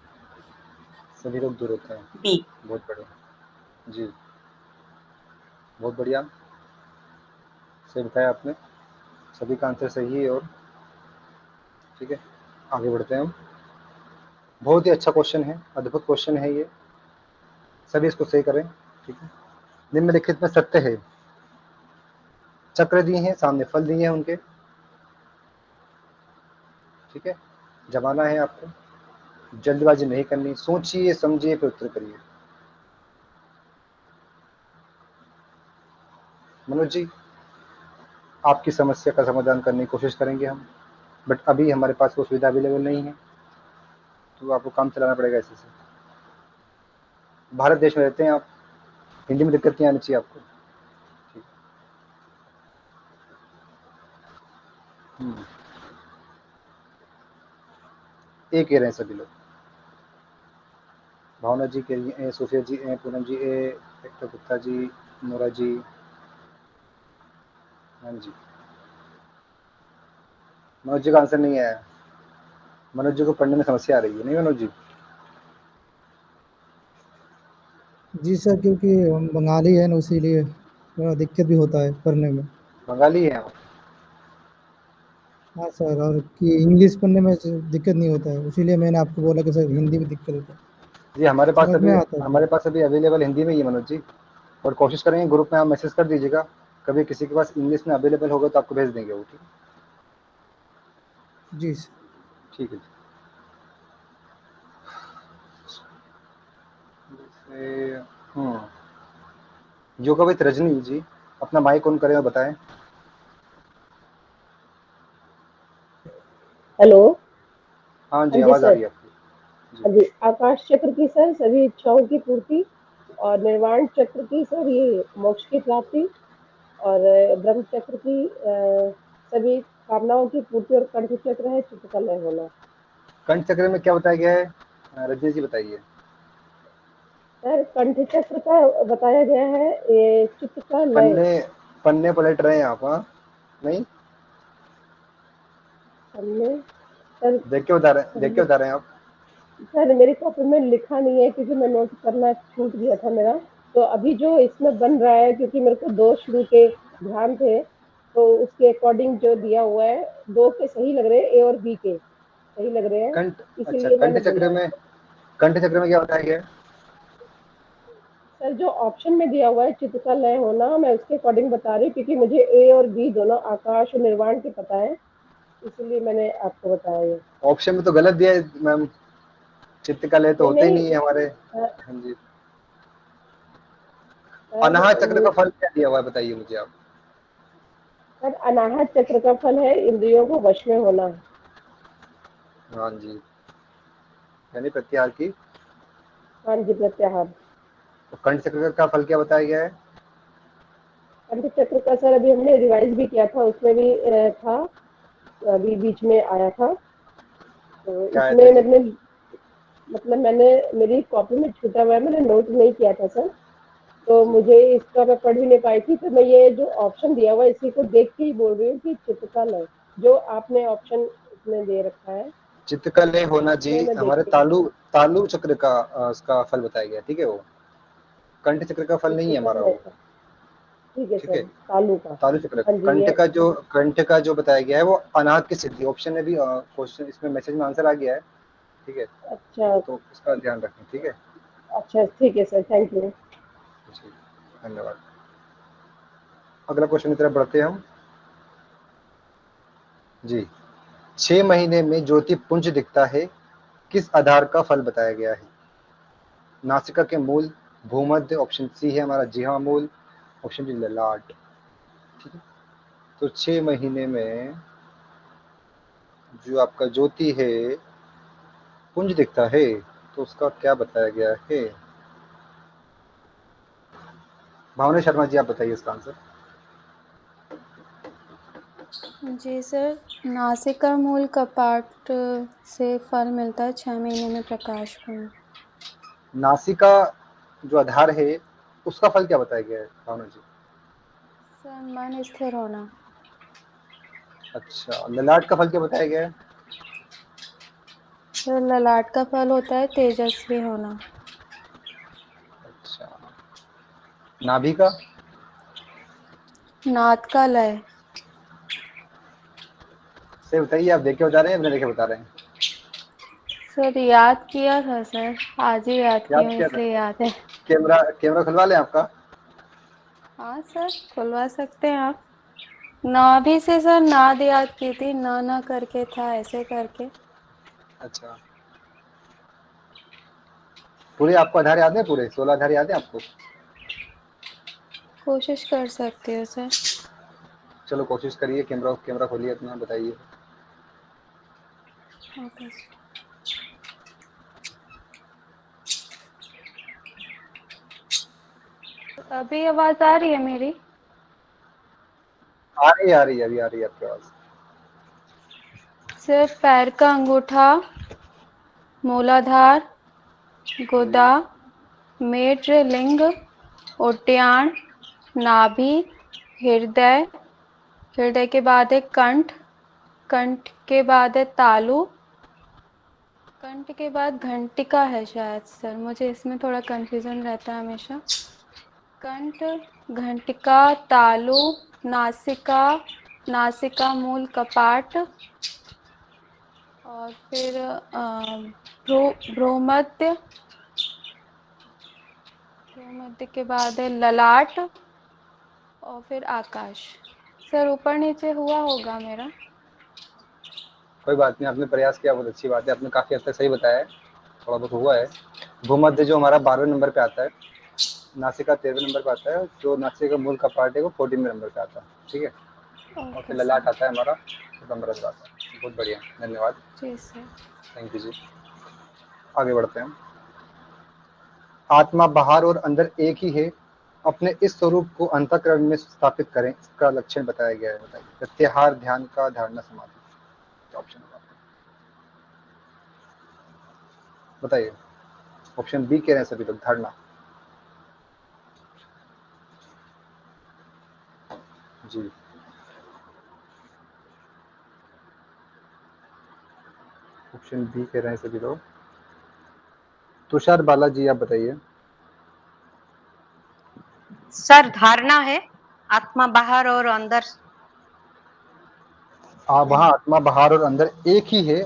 सभी रोग दूर होते हैं, बी। बहुत बढ़िया जी, बहुत बढ़िया, सही बताया आपने, सभी का आंसर सही है। और ठीक है, आगे बढ़ते हैं हम। बहुत ही अच्छा क्वेश्चन है, अद्भुत क्वेश्चन है ये, सभी इसको सही करें, ठीक है। निम्नलिखित में सत्य है, चक्र दिए हैं, सामने फल दिए हैं उनके, ठीक है। जमाना है आपको, जल्दबाजी नहीं करनी, सोचिए समझिए फिर उत्तर करिए। मनोज जी, आपकी समस्या का समाधान करने की कोशिश करेंगे हम, बट अभी हमारे पास वो सुविधा अवेलेबल नहीं है, तो आपको काम चलाना पड़ेगा ऐसे से। भारत देश में रहते हैं आप, हिंदी में दिक्कत नहीं आनी चाहिए आपको, ठीक। एक कह रहे हैं सभी लोग, भावना जी कह रही हैं, सोफिया जी हैं, पूनम जी ए, हेक्टर गुप्ता जी, नोरा जी, हाँ जी। मनोज जी का आंसर नहीं आया, मनोज जी को पढ़ने में समस्या आ रही है, नहीं मनोज जी? जी सर, क्योंकि हम बंगाली है ना, इसीलिए थोड़ा दिक्कत भी होता है पढ़ने में। बंगाली है आप? हाँ सर, और कि इंग्लिश पढ़ने में दिक्कत नहीं होता है, इसीलिए मैंने आपको बोला कि सर हिंदी में दिक्कत होता है। जी हमारे समझ में आता है हमारे पास अभी अवेलेबल हिंदी में ही है मनोज जी, और कोशिश करेंगे ग्रुप में आप मैसेज कर दीजिएगा, कभी किसी के पास इंग्लिश में अवेलेबल होगा तो आपको भेज देंगे वो, ठीक जी सर। ठीक है जी। योगाविद रजनी जी, अपना माइक ऑन करें और बताएं। हेलो। हाँ जी, हाँ जी आवाज आ सर। रही है आपकी। हाँ जी, आकाश चक्र की सर सभी इच्छाओं की पूर्ति, और निर्वाण चक्र की सर ये मोक्ष की प्राप्ति, और ब्रह्म चक्र की सभी कामनाओं की पूर्ति, और कंठ चक्र है चित्त का लय होना। कंठ चक्र में क्या बताया गया है, रजनी जी बताइए। सर कंठ चक्र का बताया गया है ये चित्त का लय। पन्ने पलट रहे हैं आप? हाँ नहीं, सर देख के बता रहे हैं आप? सर मेरी कॉपी में लिखा नहीं है, क्योंकि मैं नोट करना छूट गया था मेरा, तो अभी जो इसमें बन रहा है, क्योंकि मेरे को 2 शुरू के ध्यान थे, तो उसके अकॉर्डिंग जो दिया हुआ है 2 के सही लग रहे हैं, ए और बी के सही लग रहे हैं, अच्छा, इसीलिए मैंने बोला। कंठ चक्र में क्या बताया गया है? सर जो ऑप्शन में दिया हुआ है चित्त का लय होना, मैं उसके अकॉर्डिंग बता रही हूँ, क्योंकि मुझे ए और बी दोनों आकाश और निर्वाण के पता है, इसलिए मैंने आपको बताया ये। ऑप्शन में तो गलत दिया है मैम, चित्त का लय तो होता ही नहीं है हमारे। हाँ जी, अनाहत चक्र का फल क्या दिया हुआ है बताइए मुझे आप। सर अनाहत चक्र का फल है इंद्रियों को वश में होना। हाँ जी, यानी प्रत्याहार की। हाँ जी, प्रत्याहार। तो कंठ चक्र का फल क्या बताया गया है? कंठ चक्र का सर अभी हमने रिवाइज भी किया था, उसमें भी था, अभी बीच में आया था, तो क्या है इसमें देखिए? मतलब मैंने मेरी कॉपी में छूटा हुआ है, मैंने नोट नहीं किया था सर, तो मुझे इसका मैं पढ़ भी नहीं पाई थी, तो मैं ये जो ऑप्शन दिया हुआ है इसी को देख के ही बोल रही हूँ कि चित्रकला है, जो आपने ऑप्शन इसमें दे रखा है चित्रकला होना जी वो मैं देख हमारे के तालु चक्र का उसका फल बताया गया, ठीक है। वो कंठ चक्र का फल नहीं है हमारा वो, ठीक है ठीक है। सर, तालु का। तालु चक्र हाँ जी, ये कंठ का जो बताया गया है वो अनाहत की सिद्धि। ऑप्शन में भी क्वेश्चन इसमें मैसेज में आंसर आ गया है, ठीक है, अच्छा तो इसका ध्यान रखें, ठीक है। अच्छा, ठीक है सर, थैंक यू। जी, धन्यवाद। अगला क्वेश्चन की तरफ बढ़ते हैं हम जी। 6 महीने में ज्योति पुंज दिखता है, किस आधार का फल बताया गया है? नासिका के मूल, भूमध्य, ऑप्शन सी है हमारा जिह्वा मूल, ऑप्शन डी ललाट, ठीक है। तो 6 महीने में जो आपका ज्योति है पुंज दिखता है, तो उसका क्या बताया गया है? भावना शर्मा जी, आप बताइए इसका आंसर। जी सर, नासिका मूल कपाट से फल मिलता है 6 महीने में प्रकाश पुंज। नासिका जो आधार है उसका फल क्या बताया गया है भावना जी? सर मन स्थिर होना। अच्छा, ललाट का फल क्या बताया गया है? सर ललाट का फल होता है तेजस्वी होना। अच्छा, नाभि का? नाद का लय। से बताइए, आप देख के बता रहे हैं बिना देखे बता रहे हैं? सर याद किया था सर, आज ही याद किया याद हूँ किया था? इसलिए याद है। कैमरा खुलवा लें आपका? हाँ सर, खुलवा सकते हैं आप। नाभि से सर नाद याद की थी, ना करके था ऐसे करके। अच्छा, पूरे आपको आधार याद है? पूरे 16 आधार याद है आपको? कोशिश कर सकते हो सर। चलो कोशिश करिए, कैमरा खोलिए अपना, बताइए। ओके। अभी आवाज आ रही है मेरी? आ रही है अभी आ रही है आपकी आवाज। सर पैर का अंगूठा, मूलाधार, गुदा, मेढ्र लिंग, उट्याण, नाभि, हृदय, हृदय के बाद है कंठ, कंठ के बाद है तालु, कंठ के बाद घंटिका है शायद सर, मुझे इसमें थोड़ा कंफ्यूजन रहता है हमेशा। कंठ, घंटिका, तालु, नासिका, नासिका मूल कपाट, और फिर भ्रूमध्य, भ्रूमध्य के बाद है ललाट, और फिर आकाश। सर ऊपर नीचे हुआ होगा मेरा। कोई बात नहीं, आपने प्रयास किया, बहुत अच्छी बात है, आपने काफी हद तक सही बताया है, थोड़ा बहुत हुआ है। भूमध्य जो हमारा 12वें नंबर पे आता है, नासिका 13वें नंबर पे आता है, जो नासिका का मूल कपाट है वो 14वें नंबर पे आता है, ठीक है। और फिर ललाट आता है हमारा 17 नंबर पे आता है। बहुत बढ़िया, धन्यवाद। जी सर। थैंक यू जी। आगे बढ़ते हैं। आत्मा बाहर और अंदर एक ही है, अपने इस स्वरूप को अंतःकरण में स्थापित करें, इसका लक्षण बताया गया है। बताइए। प्रत्याहार, ध्यान का, धारणा, समाधि। ऑप्शन बताइए। ऑप्शन बी कह रहे हैं सभी लोग, धारणा। जी, ऑप्शन बी कह रहे हैं सभी लोग। तुषार बालाजी, आप बताइए। सर धारणा है, आत्मा बाहर और अंदर। वहाँ आत्मा बाहर और अंदर एक ही है,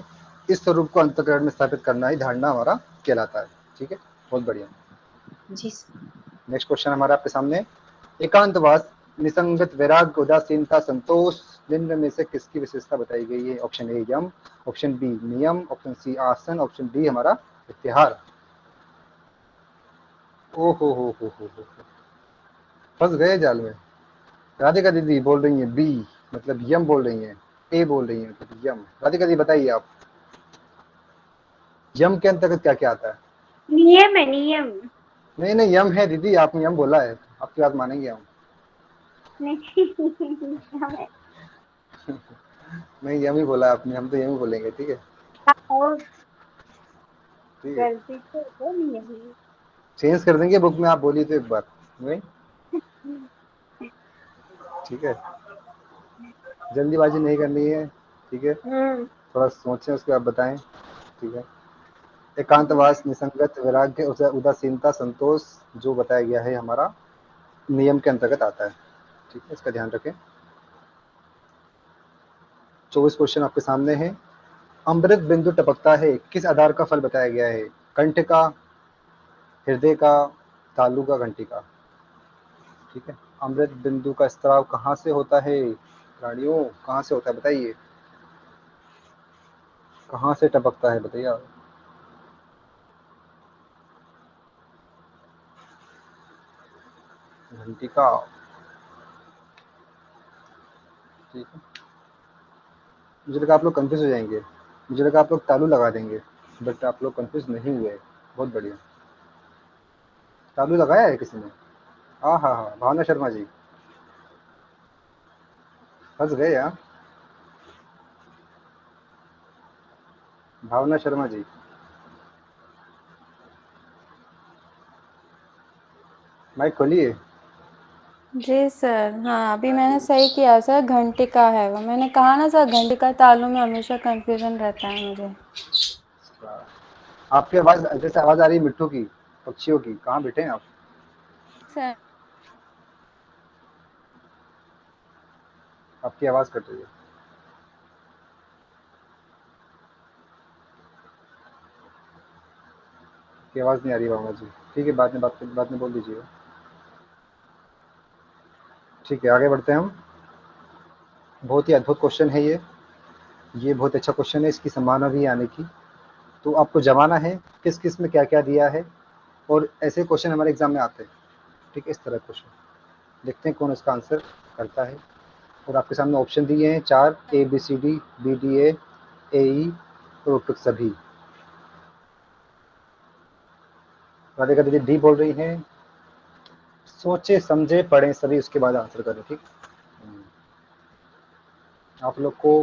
इस स्वरूप को अंतःकरण में स्थापित करना ही धारणा हमारा कहलाता है, ठीक है। बहुत बढ़िया जी। नेक्स्ट क्वेश्चन हमारा आपके सामने। एकांतवास, निसंगत, वैराग्य, उदासीनता, संतोष, निम्न में से किसकी विशेषता बताई गई है? ऑप्शन ए यम, ऑप्शन बी नियम, ऑप्शन सी आसन, ऑप्शन डी हमारा इत्तिहार। ओ हो, फंस गए जाल में। राधिका दीदी बोल रही हैं बी, मतलब यम बोल रही हैं, ए बोल रही हैं मतलब यम। राधिका दीदी बताइए आप, यम के अंतर्गत क्या क्या आता है? नियम है, नियम। नहीं यम है दीदी, आपने यम बोला है, आपकी बात मानेंगे हम। नहीं, नियम है। नहीं यम ही बोला आपने, हम तो यम ही बोलेंगे, ठीक है। ठीक है, गलती तो हो नहीं है। चेंज कर देंगे बुक में, आप बोली तो एक बार नहीं, ठीक है, जल्दीबाजी नहीं करनी है, ठीक है, थोड़ा सोचें उसके बाद बताएं, ठीक है। एकांतवास, निसंगत, वैराग्य, उदासीनता, संतोष जो बताया गया है हमारा नियम के अंतर्गत आता है, ठीक है, इसका ध्यान रखें। 24 क्वेश्चन आपके सामने है। अमृत बिंदु टपकता है, किस आधार का फल बताया गया है? कंठ का, हृदय का, तालु का, घंटी का, ठीक है। अमृत बिंदु का स्त्राव कहाँ से होता है प्राणियों, कहाँ से होता है बताइए, कहाँ से टपकता है बताइए आप। घंटी का, ठीक है। मुझे लगा आप लोग कंफ्यूज हो जाएंगे, मुझे लगा आप लोग तालू लगा देंगे, बट आप लोग कंफ्यूज नहीं हुए, बहुत बढ़िया। तालू लगाया है किसी ने? हाँ हाँ हाँ, भावना शर्मा जी फंस गए यहाँ, भावना शर्मा जी, माइक खोलिए। जी सर, हाँ अभी मैंने सही किया सर, घंटिका है वो, मैंने कहा ना सर घंटिका तालु में हमेशा कंफ्यूजन रहता है मुझे। आपकी आवाज, जैसे आवाज आ रही है मिट्टू की, पक्षियों की, कहाँ बैठे हैं आप? सर आपकी आवाज कट रही है। आपकी आवाज नहीं आ रही भावना जी, ठीक है, बाद में बोल दीजिएगा, ठीक है। आगे बढ़ते हैं हम। बहुत ही अद्भुत क्वेश्चन है ये बहुत अच्छा क्वेश्चन है, इसकी संभावना भी आने की। तो आपको जमाना है किस किस में क्या क्या दिया है, और ऐसे क्वेश्चन हमारे एग्जाम में आते हैं, ठीक है, इस तरह क्वेश्चन। देखते हैं कौन इसका आंसर करता है। और आपके सामने ऑप्शन दिए हैं 4, ABCD, BDA, AE और उपयुक्त सभी। राधिका दीदी डी बोल रही हैं, सोचे समझे पढ़ें सभी, उसके बाद आंसर करें, ठीक। आप लोग को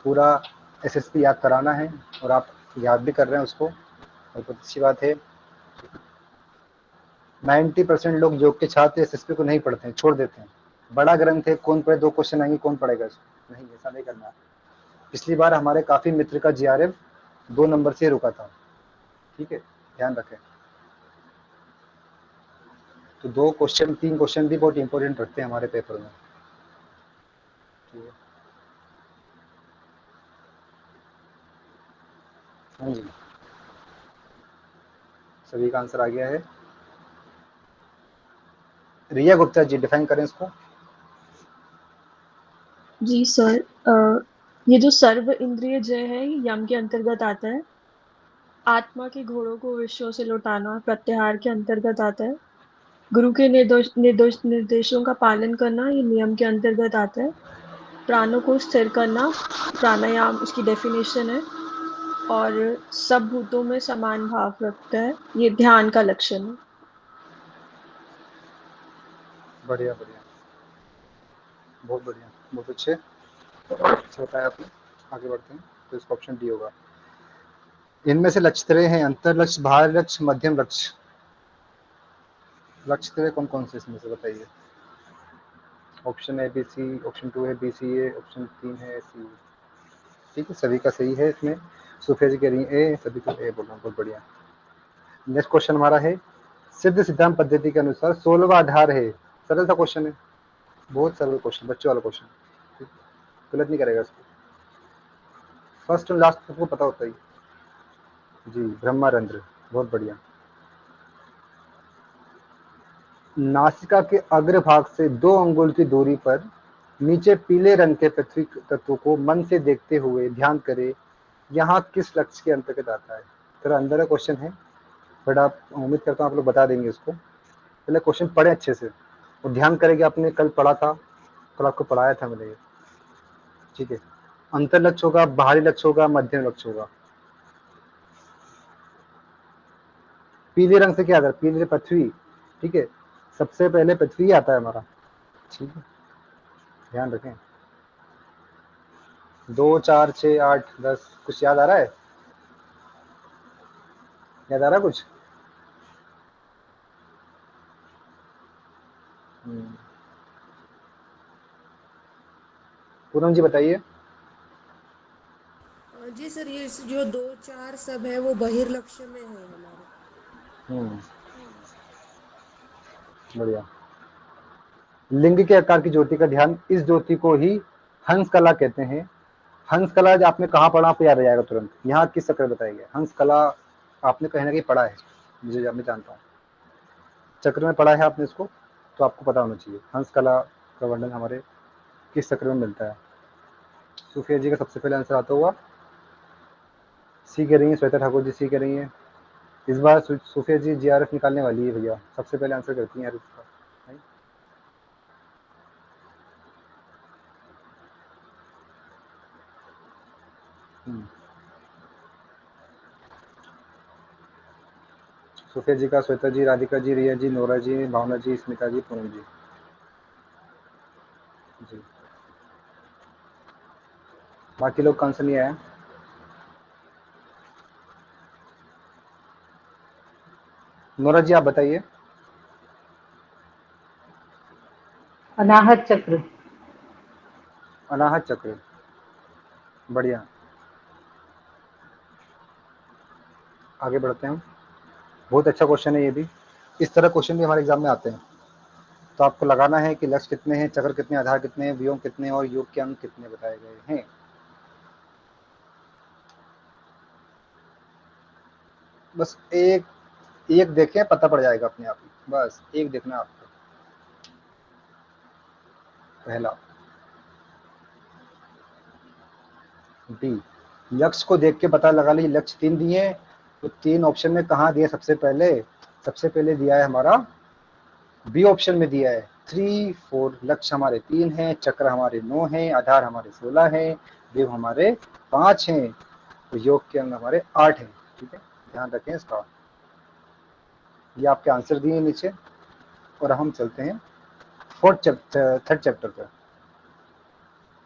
पूरा SSP याद कराना है, और आप याद भी कर रहे हैं उसको, और बहुत अच्छी बात है। 90% लोग योग के छात्र SSP को नहीं पढ़ते हैं, छोड़ देते हैं। बड़ा ग्रंथ है, कौन पढ़े, 2 क्वेश्चन आएंगे, कौन पढ़ेगा इसको? नहीं, ऐसा नहीं करना। पिछली बार हमारे काफ़ी मित्र का GRF 2 नंबर से रुका था, ठीक है, ध्यान रखें। तो 2 क्वेश्चन 3 क्वेश्चन भी बहुत इंपॉर्टेंट रखते हैं हमारे पेपर में, ठीक है। हाँ जी, सभी का आंसर आ गया है। रिया गुप्ता जी डिफाइन करें इसको। जी सर, ये जो सर्व इंद्रिय जय है ये यम के अंतर्गत आता है। आत्मा के घोड़ों को विषयों से लौटाना प्रत्याहार के अंतर्गत आता है। गुरु के निर्देशों का पालन करना ये नियम के अंतर्गत आता है। प्राणों को स्थिर करना प्राणायाम उसकी डेफिनेशन है। और सब भूतों में समान भाव रखता है, ये ध्यान का लक्षण है। बढ़िया बढ़िया, बहुत बढ़िया, बहुत अच्छे, अच्छा बताया आपने। आगे बढ़ते हैं, तो इसका ऑप्शन डी होगा। इनमें से लक्ष्य त्रय हैं, अंतर लक्ष्य, बाहर लक्ष्य, मध्यम लक्ष्य। लक्ष्य त्रय कौन कौन से इसमें से बताइए। ऑप्शन है ABC, ऑप्शन 2 है BCA, ऑप्शन 3 है C, ठीक है, सभी का सही है इसमें। सुफिया जी कह रही है ए, सभी को ए बोल रहा हूँ, बहुत बढ़िया। नेक्स्ट क्वेश्चन हमारा है, सिद्ध सिद्धांत पद्धति के अनुसार 16वां आधार है। सरल सा क्वेश्चन है, बहुत सरल क्वेश्चन, बच्चों वाला क्वेश्चन, गलत नहीं करेगा इसको। फर्स्ट और लास्ट सबको पता होता ही जी, ब्रह्मारंध्र, बहुत बढ़िया। नासिका के अग्रभाग से 2 अंगुल की दूरी पर नीचे पीले रंग के पृथ्वी तत्व को मन से देखते हुए ध्यान करें, यहाँ किस लक्ष्य के अंतर्गत आता है? थोड़ा अंदर का क्वेश्चन है, बट आप उम्मीद करता हूँ आप लोग बता देंगे इसको। पहले क्वेश्चन पढ़े अच्छे से और ध्यान करेंगे, आपने कल पढ़ा था, कल आपको पढ़ाया था मैंने, ठीक है। अंतर लक्ष्य होगा, बाहरी लक्ष्य होगा, मध्यम लक्ष्य होगा। पीले रंग से क्या आता है? पीले पृथ्वी, ठीक है, सबसे पहले पृथ्वी आता है हमारा, ठीक है, ध्यान रखें। 2, 4, 6, 8, 10 कुछ याद आ रहा है? याद आ रहा कुछ? पूनम जी बताइए। जी सर, ये जो 2 4 सब है वो बहिर्लक्ष्य में है हमारे। बढ़िया। लिंग के आकार की ज्योति का ध्यान, इस ज्योति को ही हंस कला कहते हैं। हंस कला आपने कहाँ पढ़ा, आपको याद आ जाएगा तुरंत। यहाँ किस चक्र बताया गया? हंस कला आपने कहीं ना कहीं पढ़ा है, मुझे मैं जानता हूँ चक्र में पढ़ा है आपने इसको, तो आपको पता होना चाहिए हंस कला का वर्णन हमारे किस चक्र में मिलता है। सुफिया जी का सबसे पहले आंसर आता हुआ सी कह रही है, श्वेता ठाकुर जी सी कह रही है। इस बार सुफिया जी जीआरएफ निकालने वाली है भैया, सबसे पहले आंसर करती हैं यार इसका। सुफिया जी का, श्वेता जी, राधिका जी, रिया जी, नोरा जी, भावना जी, स्मिता जी, पूनम जी। जी बाकी लोग का आंसर नहीं आया। नोरा जी आप बताइए। अनाहत चक्र। अनाहत चक्र, बढ़िया। आगे बढ़ते हैं, बहुत अच्छा क्वेश्चन है ये भी। इस तरह क्वेश्चन भी हमारे एग्जाम में आते हैं, तो आपको लगाना है कि लक्ष्य कितने हैं, चक्र कितने, आधार कितने हैं, व्योम कितने और योग के अंक कितने बताए गए हैं। बस एक देखें, पता पड़ जाएगा अपने आप ही, बस एक देखना आपको। पहला डी, लक्ष्य को देख के पता लगा लीजिए। लक्ष्य 3 दिए हैं, तो 3 ऑप्शन में कहाँ दिया? सबसे पहले दिया है हमारा बी ऑप्शन में दिया है 3 4। लक्ष्य हमारे 3 हैं, चक्र हमारे 9 हैं, आधार हमारे 16 हैं, व्योम हमारे 5 हैं, तो योग के अंग हमारे 8 हैं। ठीक है, ध्यान रखें इसका। ये आपके आंसर दिए नीचे, और हम चलते हैं थर्ड चैप्टर पर।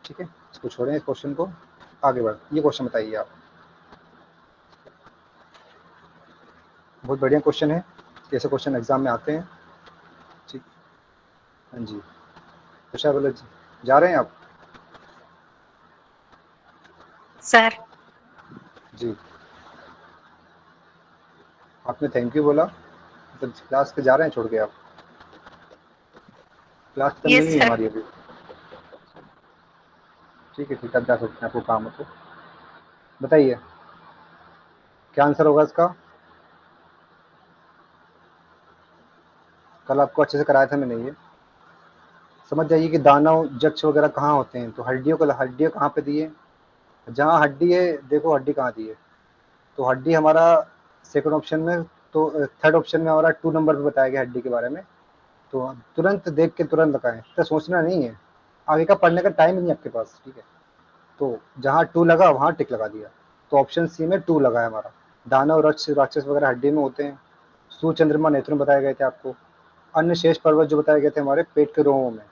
ठीक है, इसको छोड़ें इस क्वेश्चन को, आगे बढ़। ये क्वेश्चन बताइए आप, बहुत बढ़िया क्वेश्चन है, ऐसे क्वेश्चन एग्जाम में आते हैं। ठीक, हाँ जी, तुषार बोले जा रहे हैं आप? सर जी, आपने थैंक यू बोला, तो क्लास पे जा रहे हैं छोड़ के आप? क्लास चल यस रही है सर। हमारी अभी। ठीक है, ठीक है, जा सकते हैं, आपको काम हो तो बताइए क्या आंसर होगा इसका। कल आपको अच्छे से कराया था मैंने, ये समझ जाइए कि दानव जक्ष वगैरह कहाँ होते हैं। तो हड्डियाँ कहाँ पे दी है? जहाँ हड्डी है, देखो हड्डी कहाँ दी है, तो हड्डी हमारा सेकंड ऑप्शन में, तो थर्ड ऑप्शन में हमारा 2 नंबर पे बताया गया हड्डी के बारे में। तो तुरंत देख के तुरंत लगाएं, तो सोचना नहीं है, आगे का पढ़ने का टाइम नहीं है आपके पास। ठीक है, तो जहाँ 2 लगा वहाँ टिक लगा दिया, तो ऑप्शन सी में 2 लगा है हमारा। दानव राक्षस वगैरह हड्डी में होते हैं। सूर्य चंद्रमा नेत्र में बताए गए थे आपको। अन्य शेष पर्वत जो बताए गए थे हमारे पेट के रोमों में,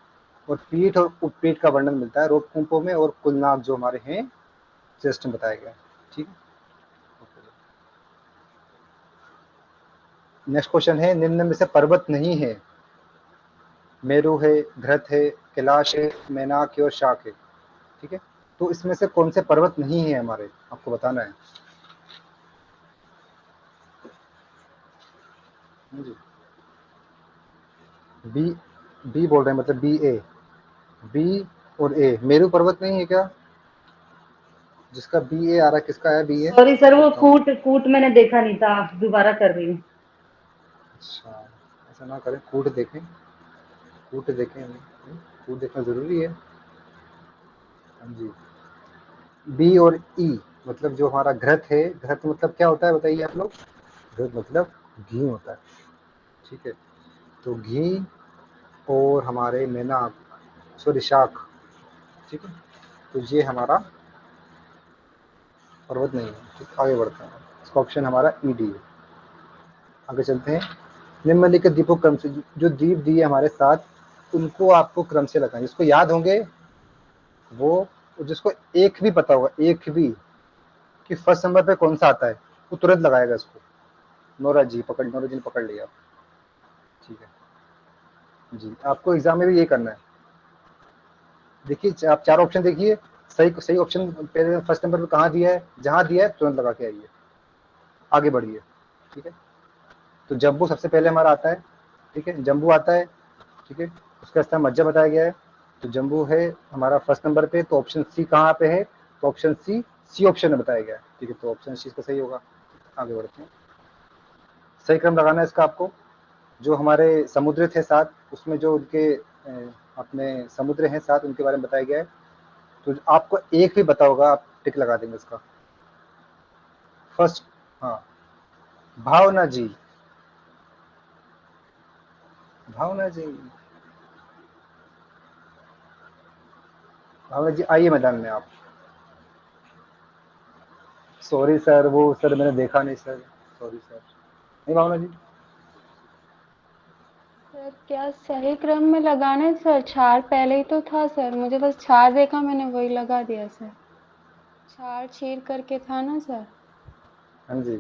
और पीठ और उत्पीठ का वर्णन मिलता है रोगकुंपों में, और कुलनाग जो हमारे हैं चेस्ट में बताया गया। ठीक है, नेक्स्ट क्वेश्चन है, निम्न में से पर्वत नहीं है। मेरु है, घृत है, कैलाश है, मैनाक है और शाक है। ठीक है, तो इसमें से कौन से पर्वत नहीं है हमारे, आपको बताना है। जी, बी बोल रहे हैं, मतलब बी और ए। मेरु पर्वत नहीं है क्या? जिसका बी ए आ रहा है, किसका है बी ए? सॉरी सर, वो कूट मैंने देखा नहीं था, दोबारा कर रही हूँ। अच्छा, ऐसा ना करें, कूट देखें, कूट देखना जरूरी है। हाँ जी, बी और ई, मतलब जो हमारा घृत है, घृत मतलब क्या होता है बताइए आप लोग? घृत मतलब घी होता है। ठीक है, तो घी और हमारे मेनाक, सॉरी शाक। ठीक है, तो ये हमारा पर्वत नहीं है। ठीक, आगे बढ़ते हैं, इसका ऑप्शन हमारा ई डी है। आगे चलते हैं, निम्नलिखित दीपों क्रम से, जो दीप दिए हमारे साथ उनको आपको क्रम से लगाएं। जिसको याद होंगे वो, जिसको एक भी पता होगा, एक भी कि फर्स्ट नंबर पे कौन सा आता है, वो तुरंत लगाएगा इसको। नोरा जी ने पकड़ लिया। ठीक है जी, आपको एग्जाम में भी ये करना है। देखिए आप 4 ऑप्शन देखिए, सही ऑप्शन पहले फर्स्ट नंबर पे कहाँ दिया है, जहाँ दिया है तुरंत लगा के आइए, आगे बढ़िए। ठीक है, तो जम्बू सबसे पहले हमारा आता है। ठीक है, जम्बू आता है। ठीक है, उसका स्थान मज्जा बताया गया है, तो जम्बू है हमारा फर्स्ट नंबर पे। तो ऑप्शन सी कहाँ पे है, तो ऑप्शन सी ऑप्शन में बताया गया है। ठीक है, तो ऑप्शन सी इसका सही होगा। आगे बढ़ते हैं, सही क्रम लगाना है इसका आपको। जो हमारे समुद्र थे 7, उसमें जो उनके अपने समुद्र हैं 7, उनके बारे में बताया गया है। तो आपको एक भी पता होगा, आप टिक लगा देंगे इसका। फर्स्ट, हाँ, भावना जी, भावना जी, भावना जी आइए मैदान में आप। सॉरी सर, वो सर मैंने देखा नहीं सर, सॉरी सर। नहीं भावना जी, सर क्या सही क्रम में लगाना है सर? 4 पहले ही तो था सर, मुझे बस 4 देखा, मैंने वही लगा दिया सर। 4 चीर करके था ना सर? हाँ जी,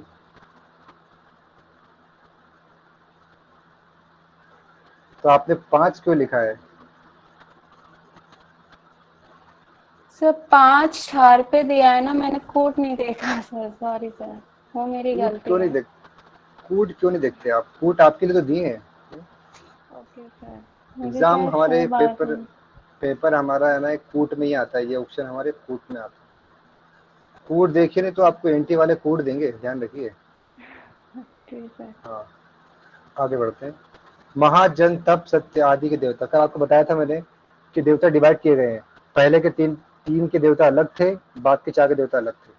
तो आपने 5 क्यों लिखा है? सर 5 4 पे दिया है ना, मैंने कोड नहीं देखा सर, सॉरी सर, वो मेरी कूट गलती क्यों नहीं है। देख कूट क्यों नहीं देखते आप? कूट आपके लिए तो दिए हैं। ओके सर, मुझे एग्जाम शायद हमारे 100 बार पेपर में। पेपर हमारा है ना, कूट में ही आता है, ये ऑप्शन हमारे कूट में आता है। कूट देखिए नहीं तो आपको एंटी वाले कूट देंगे, ध्यान रखिए। ठीक है। हाँ, आगे बढ़ते हैं। महाजन तप सत्य आदि के देवता, कल आपको बताया था मैंने कि देवता डिवाइड किए गए हैं। पहले के तीन के देवता अलग थे, बाद के 4 के देवता अलग थे।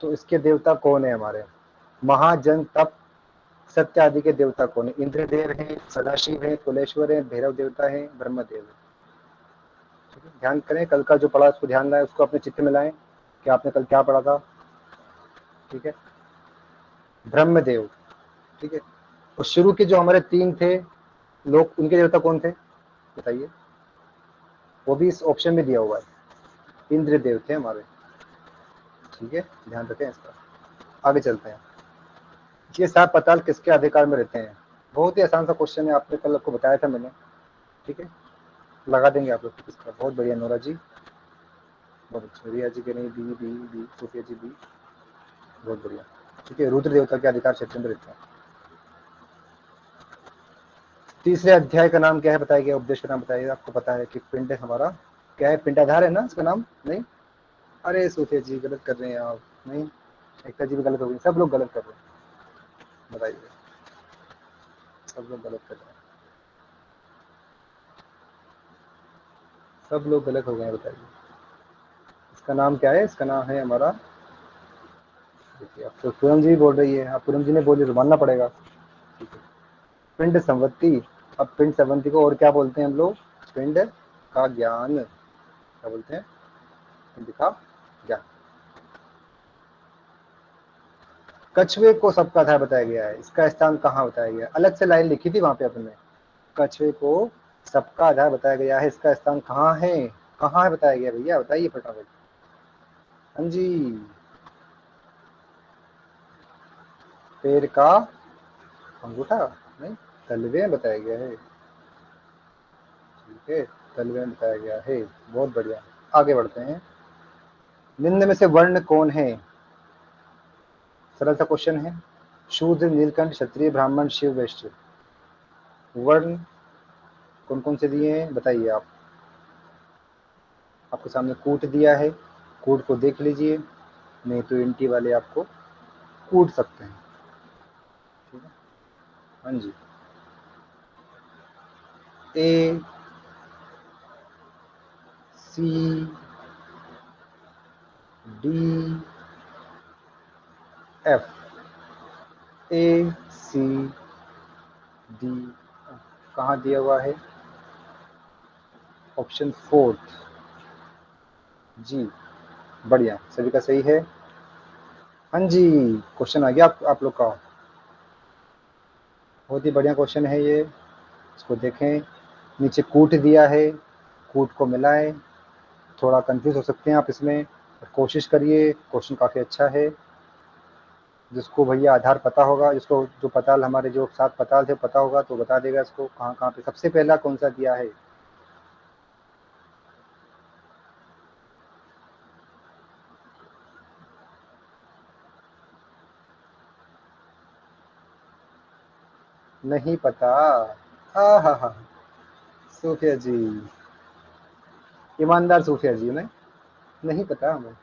तो इसके देवता कौन है हमारे? महाजन तप सत्य आदि के देवता कौन है? इंद्रदेव है, सदाशिव है, कुलेश्वर है, भैरव देवता है, ब्रह्मदेव है। ठीक है, ध्यान करें, कल का जो पढ़ा उसको ध्यान लाएं, उसको अपने चित्त में लाएं कि आपने कल क्या पढ़ा था। ठीक है, ब्रह्मदेव। ठीक है, और शुरू के जो हमारे 3 थे लोग, उनके देवता कौन थे बताइए? वो भी इस ऑप्शन में दिया हुआ है, इंद्रदेव थे हमारे। ठीक है, ध्यान रखें इसका। आगे चलते हैं। ये 7 पाताल किसके अधिकार में रहते हैं? बहुत ही आसान सा क्वेश्चन है, आपने कल आपको बताया था मैंने। ठीक है, लगा देंगे आप लोग इसका। बहुत बढ़िया नोरा जी, बहुत अच्छा। रिया जी के नहीं, B B B, Sophia ji B, बहुत बढ़िया। ठीक है, रुद्र देवता के अधिकार क्षेत्र में रहते हैं। तीसरे अध्याय का नाम क्या है बताया गया? उपदेश का नाम बताइए। आपको पता है कि पिंड हमारा क्या है? पिंडाधार है ना इसका नाम? नहीं, अरे सोफिया जी गलत कर रहे हैं आप। नहीं, एकता जी भी गलत हो गई, सब लोग गलत कर रहे हैं, बताइए, सब लोग गलत कर रहे हैं, सब लोग गलत हो गए हैं, बताइए इसका नाम क्या है? इसका नाम है हमारा, देखिए आप तो पूनम जी बोल रही है, आप पूनम जी ने बोली तो मानना पड़ेगा। ठीक है, पिंड संवत्ति। अब पिंड संवत्ति को और क्या बोलते हैं हम लोग? पिंड का ज्ञान। क्या बोलते हैं? पिंड का ज्ञान। कछुए को सबका आधार बताया गया है, इसका स्थान कहाँ बताया गया है? अलग से लाइन लिखी थी वहां पे अपने। कछुए को सबका आधार बताया गया है, इसका स्थान कहाँ है? कहाँ है बताया गया भैया, बताइए फटाफट। हाँ जी, पैर का अंगूठा नहीं, तलवे में बताया गया है। ठीक है, तलवे में बताया गया है, बहुत बढ़िया। आगे बढ़ते हैं। निम्न में से वर्ण कौन है? सरल सा क्वेश्चन है। शूद्र, नीलकंठ, क्षत्रिय, ब्राह्मण, शिव, वैश्य, वर्ण कौन कौन से दिए हैं बताइए आप। आपके सामने कूट दिया है, कूट को देख लीजिए, नहीं तो इंटी वाले आपको कूट सकते हैं। ठीक है, हाँ जी। ए, सी, डी, एफ। ए, सी, डी, कहाँ दिया हुआ है? ऑप्शन 4 जी, बढ़िया, सभी का सही है। हाँ जी, क्वेश्चन आ गया आप लोग का, बहुत ही बढ़िया क्वेश्चन है ये। इसको देखें, नीचे कूट दिया है, कूट को मिलाएं। थोड़ा कंफ्यूज हो सकते हैं आप इसमें, कोशिश करिए, क्वेश्चन काफ़ी अच्छा है। जिसको भैया आधार पता होगा, जिसको जो पताल हमारे जो 7 पताल थे पता होगा तो बता देगा इसको कहाँ कहाँ पे सबसे पहला कौन सा दिया है। नहीं पता। हाँ हाँ हाँ, सूफिया जी, ईमानदार सूफिया जी ने नहीं पता हमें,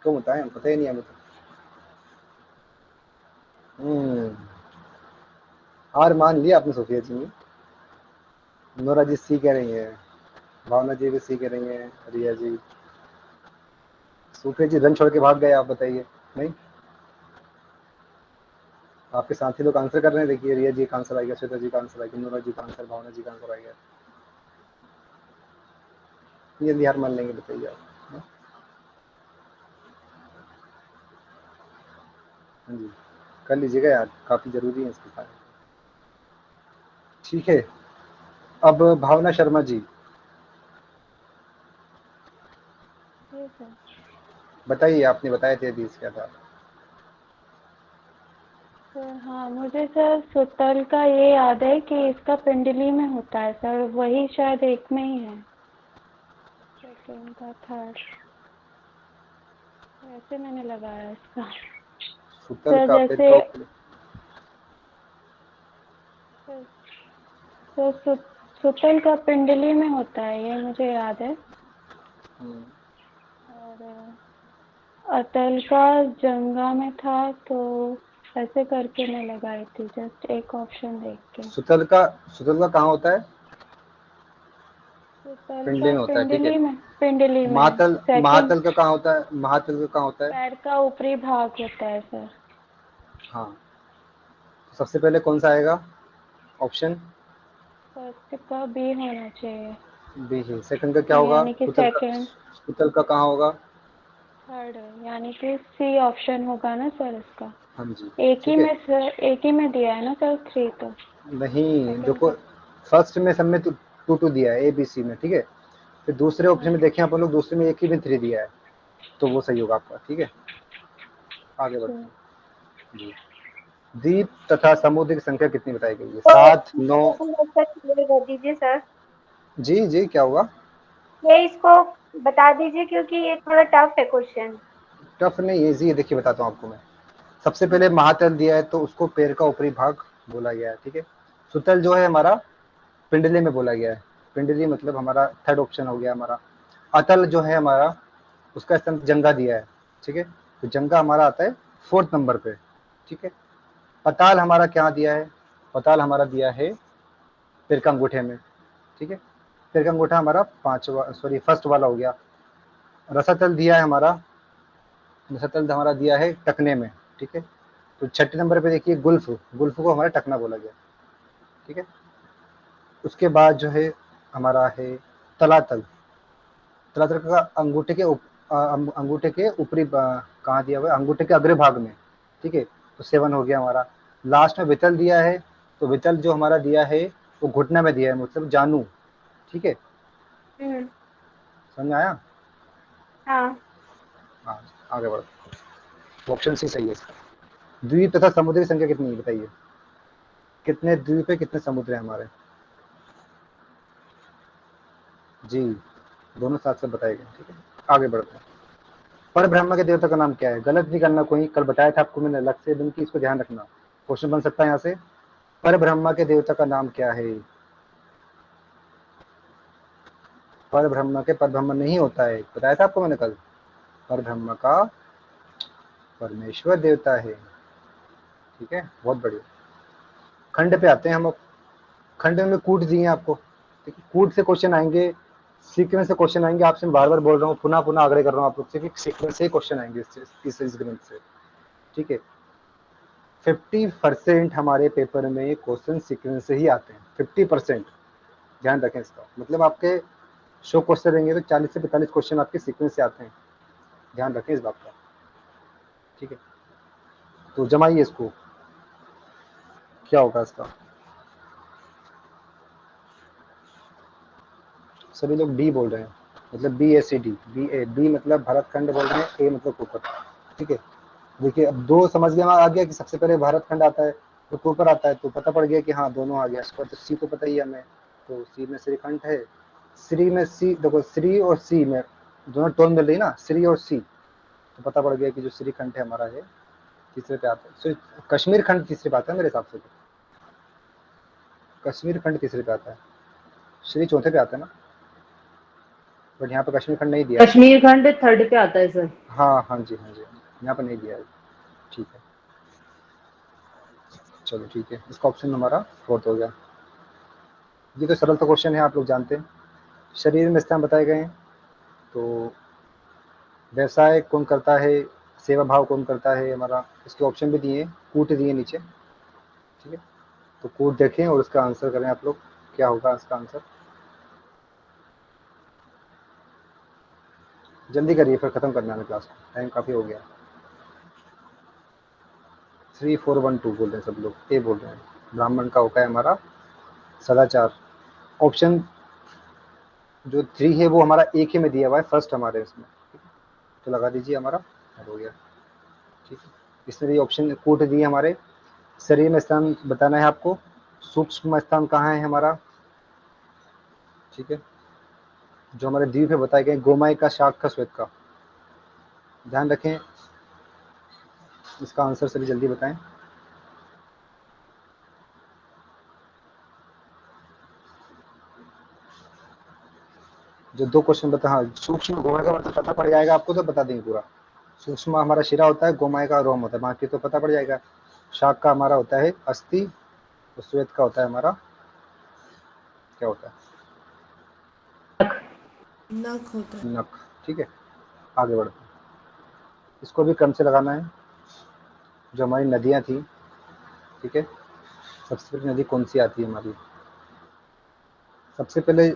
क्यों बताएं, हम पता ही नहीं हमें तो। हार मान लिया आपने सूफिया जी ने। नोरा जी सी कह रही है, भावना जी भी सी कह रही है, रिया जी। सूफिया जी रन छोड़ के भाग गए, आप बताइए। नहीं, आपके साथी लोग आंसर कर रहे हैं, देखिए रिया जी का आंसर आ गया, श्वेता जी का आंसर आ गया, नोरा जी का आंसर, भावना जी का आंसर आ गया। ये हार मान लेंगे, बताइए आप। हाँ जी, कर लीजिएगा यार, काफी जरूरी है इसके साथ। ठीक है, अब भावना शर्मा जी जी सर। बताइए, आपने बताए थे अभी इसका था। सर हाँ, मुझे सर सुतल का ये याद है कि इसका पिंडली में होता है सर, वही शायद एक में ही है, सेकंड का थर्ड, ऐसे मैंने लगाया इसका। सुतल सर का जैसे सुतल का पिंडली में होता है, ये मुझे याद है। और अतल का जंगा में था, तो ऐसे करके मैं लगाई थी, जस्ट एक ऑप्शन देख के। सुतल का कहाँ होता है? सुतल पिंडली का में होता है, ठीक है। पिंडली में महातल सेकंड का कहाँ होता है? महातल का कहाँ होता है? पैर का ऊपरी भाग होता है सर। हाँ, सबसे पहले कौन सा आएगा ऑप्शन? फर्स्ट का बी होना चाहिए। बी है। सेकंड का क्या होगा? यानी कि सेकंड। सुतल का कहाँ होगा? थर्ड, यानी कि सी ऑप्शन होगा ना सर इसका। हाँ जी, एक ठीक है। एक ही में दिया है ना सर 3 तो। नहीं, देखो फर्स्ट में सब में 2 दिया है, ए बी सी में, ठीक है। फिर दूसरे ऑप्शन में देखें अपन लोग, दूसरे में एक ही में 3 दिया है, तो वो सही होगा आपका, ठीक है। आगे बढ़ते हैं जी। द्वीप तथा समुद्र की संख्या कितनी बताई गई है? 7, 9। क्लियर कर दीजिए सर। जी जी, क्या हुआ? ये इसको बता दीजिए क्योंकि ये थोड़ा टफ है क्वेश्चन। टफ नहीं, इजी है, देखिए बताता हूँ आपको मैं। सबसे पहले महातल दिया है तो उसको पैर का ऊपरी भाग बोला गया है, ठीक है। सुतल जो है हमारा पिंडली में बोला गया है, पिंडली मतलब हमारा थर्ड ऑप्शन हो गया हमारा। अतल जो है हमारा, उसका स्थान जंगा दिया है, ठीक है। तो जंगा हमारा आता है 4th नंबर पे, ठीक है। पताल हमारा क्या दिया है? पताल हमारा दिया है पैर का अंगूठे में, ठीक है। पैर का अंगूठा हमारा फर्स्ट वाला हो गया। रसातल दिया है हमारा, रसातल हमारा दिया है टकने में, ठीक है। तो 6 नंबर पे देखिए गुल्फ को हमारा टकना बोला गया, ठीक है। उसके बाद जो है हमारा है तलातल। तलातल का अंगूठे के ऊपरी कहाँ दिया हुआ है? अंगूठे के अग्र भाग में, ठीक है। तो 7 हो गया हमारा। लास्ट में वितल दिया है, तो वितल जो हमारा दिया है वो घुटना में दिया है, मतलब जानू, ठीक है। समझ में आया? हाँ। हाँ, आगे बढ़ो। ऑप्शन सी सही है इसका। द्वीप तथा समुद्र की संख्या कितनी है बताइए? कितने द्वीप है, कितने समुद्र है हमारे? जी, दोनों साथ साथ बताएंगे, ठीक है। आगे बढ़ते हैं। पर ब्रह्मा के देवता का नाम क्या है? गलत नहीं करना कोई, कल बताया था आपको मैंने अलग से, बल्कि इसको ध्यान रखना, क्वेश्चन बन सकता है यहाँ से। पर ब्रह्मा के देवता का नाम क्या है? पर ब्रह्मा के पर ब्रह्म नहीं होता है, बताया था आपको मैंने कल। पर ब्रह्मा का परमेश्वर देवता है, ठीक है। बहुत बढ़िया। खंड पे आते हैं हम अब। खंड में कूट दिए आपको, ठीक है। कूट से क्वेश्चन आएंगे, सीक्वेंस से क्वेश्चन आएंगे। आपसे बार बार बोल रहा हूँ, पुनः पुनः आग्रह कर रहा हूँ आप लोग से कि सीक्वेंस से क्वेश्चन आएंगे इस ग्रंथ से, ठीक है। 50% हमारे पेपर में क्वेश्चन सीक्वेंस से ही आते हैं, 50%। ध्यान रखें इसका, मतलब आपके 100 क्वेश्चन रहेंगे तो 40 से 45 क्वेश्चन आपके सीक्वेंस से आते हैं, ध्यान रखें इस बात का, ठीक है। तो जमाइए इसको, क्या होगा इसका? सभी लोग डी बोल रहे हैं, मतलब BACD, बी मतलब भरतखंड बोल रहे हैं, ए मतलब ऊपर, ठीक है। देखिए अब दो समझ में आ गया कि सबसे पहले भारत खंड आता है तो ऊपर आता है, तो पता पड़ गया कि हाँ दोनों आ गया। तो सी तो पता ही है हमें, तो सी में श्रीखंड है। श्री में सी देखो, श्री और सी में दोनों टोन मिल रही ना, श्री और सी, तो पता पड़ गया कि जो श्रीखंड है हमारा है तीसरे पे आता है। so, कश्मीर खंड तीसरे पे आता है मेरे हिसाब से, तो कश्मीर खंड तीसरे पे आता है, श्री चौथे पे आता है ना, बट यहाँ पे कश्मीर खंड नहीं दिया। कश्मीर खंड थर्ड पे आता है सर। हाँ हाँ जी, यहाँ पे नहीं दिया है। ठीक है, चलो ठीक है, इसका ऑप्शन हमारा फोर्थ हो गया। ये तो सरल तो क्वेश्चन है, आप लोग जानते हैं। शरीर में स्थान बताए गए हैं, तो व्यवसाय कौन करता है, सेवा भाव कौन करता है हमारा, इसके ऑप्शन भी दिए, कूट दिए नीचे। ठीक है, तो कूट देखें और उसका आंसर करें आप लोग, क्या होगा इसका आंसर। जल्दी करिए, फिर खत्म करना है क्लास को, टाइम काफ़ी हो गया। 3412 बोल रहे हैं सब लोग, ए बोल रहे हैं। ब्राह्मण का होता है हमारा सदाचार। ऑप्शन जो 3 है वो हमारा एक ही में दिया हुआ है, फर्स्ट हमारे इसमें, तो लगा दीजिए, हमारा हो गया। ठीक है, इसमें भी ऑप्शन कूट दिए हमारे। शरीर में स्थान बताना है आपको, सूक्ष्म स्थान कहाँ है हमारा। ठीक है, जो हमारे द्वीप है बताए गए, गोमाई का, शाक का, श्वेत का। ध्यान रखें, इसका आंसर सभी जल्दी बताएं। जो दो क्वेश्चन बता, हाँ सूक्ष्म गोमाई का मतलब पता पड़ जाएगा आपको, तो बता देंगे पूरा। सूक्ष्म हमारा शिरा होता है, गोमाई का रोम होता है, बाकी तो पता पड़ जाएगा। शाक का हमारा होता है अस्थि, और श्वेत का होता है हमारा क्या होता है, नख होता है। नख। ठीक है, आगे बढ़ते हैं। इसको भी क्रम से लगाना है। जो हमारी नदियाँ थी, ठीक है, सबसे पहले नदी कौन सी आती है हमारी, सबसे पहले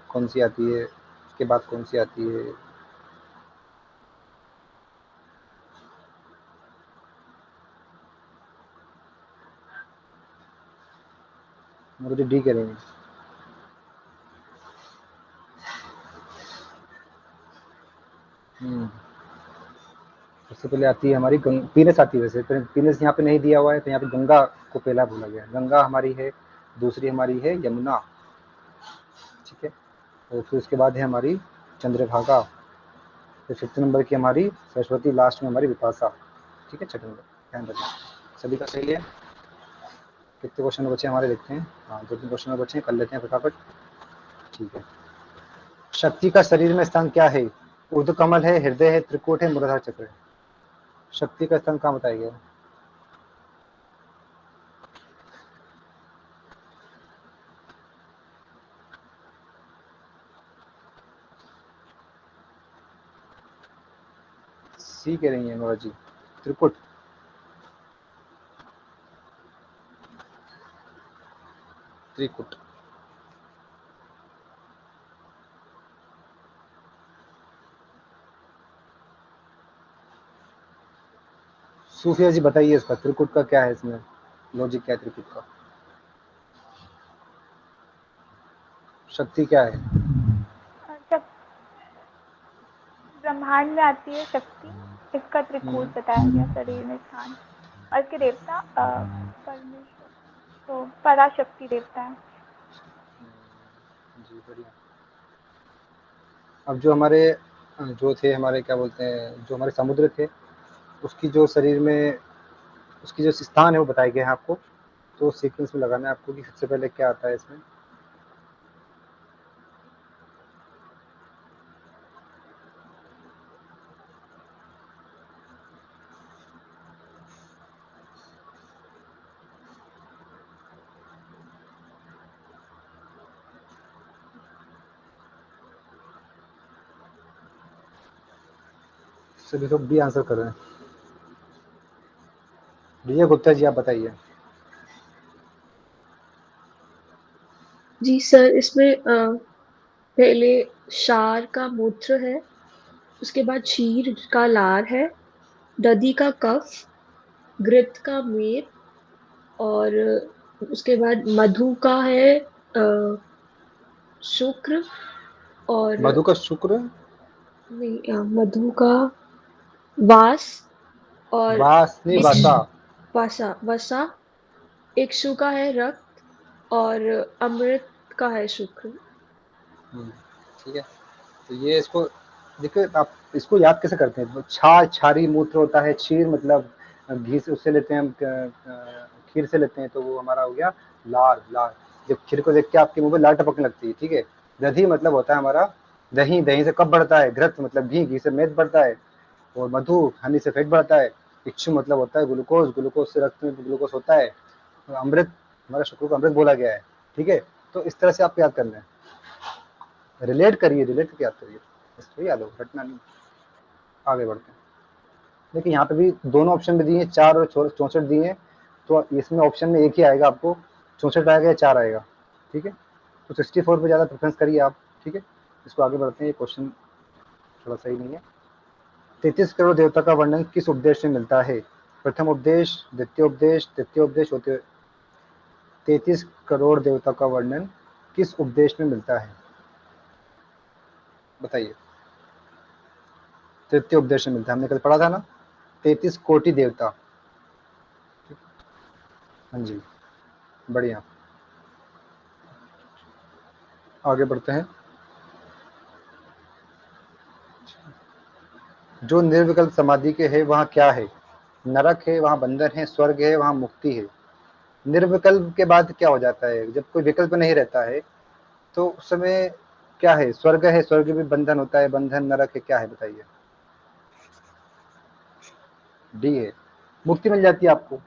कौन सी आती है, उसके बाद कौन सी आती है। मुझे डी करेंगे। सबसे पहले आती है हमारी पीनस आती है, वैसे पीनस यहाँ पे नहीं दिया हुआ है, तो यहाँ पे गंगा को पहला बोला गया। गंगा हमारी है, दूसरी हमारी है यमुना। ठीक है, और फिर उसके बाद है हमारी चंद्रभागा, फिर 5th नंबर की हमारी सरस्वती, लास्ट में हमारी विपाशा। ठीक है, छठे नंबर, ध्यान रखना। सभी का सही है। कितने क्वेश्चन बचे हमारे, देखते हैं। हाँ 2-3 क्वेश्चन बचे हैं, कर लेते हैं फटाफट। ठीक है, शक्ति का शरीर में स्थान क्या है। ऊर्ध्व कमल है, हृदय है, त्रिकूट है, मूलाधार चक्र है। शक्ति का स्थान कहाँ बताया गया। सी कह रही है नोरा जी, त्रिकुट। त्रिकुट, सूफिया जी बताइए इसका, त्रिकुट का क्या है, इसमें लॉजिक क्या है त्रिकुट का। शक्ति क्या है। जब ब्रह्मांड में आती है शक्ति, इसका त्रिकूट बताया गया शरीर में स्थान, और इसके देवता परमेश्वर, तो पराशक्ति देवता है। जी बढ़िया। अब जो हमारे जो थे हमारे क्या बोलते हैं, जो हमारे समुद्र थे, उसकी जो शरीर में उसकी जो स्थान है वो बताए गए हैं आपको, तो सीक्वेंस में लगाना है आपको कि सबसे पहले क्या आता है इसमें। सभी लोग भी आंसर कर रहे हैं। विजय गुप्ता जी आप बताइए। जी सर, इसमें पहले क्षार का मूत्र है, उसके बाद क्षीर का लार है, दधि का कफ, घृत का मेद, और उसके बाद मधु का है शुक्र, और मधु का शुक्र, नहीं मधु का वास, और वास नहीं वासा। वसा वसा इक्षु का है रक्त और अमृत का है शुक्र। ठीक है, तो ये इसको देखिए, आप इसको याद कैसे करते हैं? छार छारी मूत्र होता है, क्षीर मतलब घी से उससे लेते हैं हम, खीर से लेते हैं, तो वो हमारा हो गया लार। लार जब खीर को देख के आपके मुंह में लार टपकने लगती है, ठीक है। दधी मतलब होता है हमारा दही, दही से कब बढ़ता है? घृत मतलब घी, घी से मेद बढ़ता है। और मधु, हनी से फेट बढ़ता है। इक्षु मतलब होता है ग्लूकोज, ग्लूकोज से रक्त में ग्लूकोज होता है। और अमृत, हमारा शुक्र को अमृत बोला गया है, ठीक है। तो इस तरह से आपको याद करना है, रिलेट करिए, रिलेट करके याद करिए, इसको याद हो, रटना नहीं। आगे बढ़ते हैं। देखिए यहाँ पे भी दोनों ऑप्शन में दिए हैं, 4 और 64 दिए हैं, तो इसमें ऑप्शन में एक ही आएगा, आपको 64 आएगा या 4 आएगा, ठीक है। तो 64 पे ज़्यादा प्रेफरेंस करिए आप, ठीक है। इसको आगे बढ़ते हैं, ये क्वेश्चन थोड़ा सही नहीं है। 33 करोड़ देवता का वर्णन किस उपदेश में मिलता है? प्रथम उपदेश, द्वितीय उपदेश, तृतीय उपदेश होते। 33 करोड़ देवता का वर्णन किस उपदेश में मिलता है? बताइए। तृतीय उपदेश में मिलता है, हमने कल पढ़ा था ना, 33 कोटि देवता। हाँ जी, बढ़िया। आगे बढ़ते हैं। जो निर्विकल्प समाधि के है वहाँ क्या है? नरक है, वहाँ बंधन है, स्वर्ग है, वहाँ मुक्ति है। निर्विकल्प के बाद क्या हो जाता है? जब कोई विकल्प नहीं रहता है तो उस समय क्या है? स्वर्ग है, स्वर्ग में बंधन होता है, बंधन नरक है, क्या है बताइए? डी है, मुक्ति मिल जाती है आपको,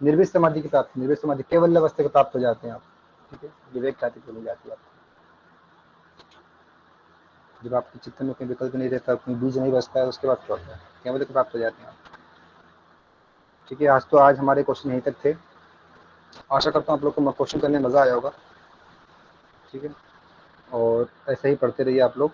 निर्विक समाधि की प्राप्ति, निर्विक समाधि केवल अवस्था को प्राप्त हो जाते हैं आप, ठीक है। विवेक ख्याति को मिल जाती है आपको, जब आपके चित्त में कोई विकल्प नहीं रहता, कोई बीज नहीं बचता है, उसके बाद क्या होता है? केवल को प्राप्त हो जाते हैं आप, ठीक है। आज हमारे क्वेश्चन यहीं तक थे। आशा करता हूँ आप लोग को क्वेश्चन करने में मज़ा आया होगा, ठीक है। और ऐसे ही पढ़ते रहिए आप लोग।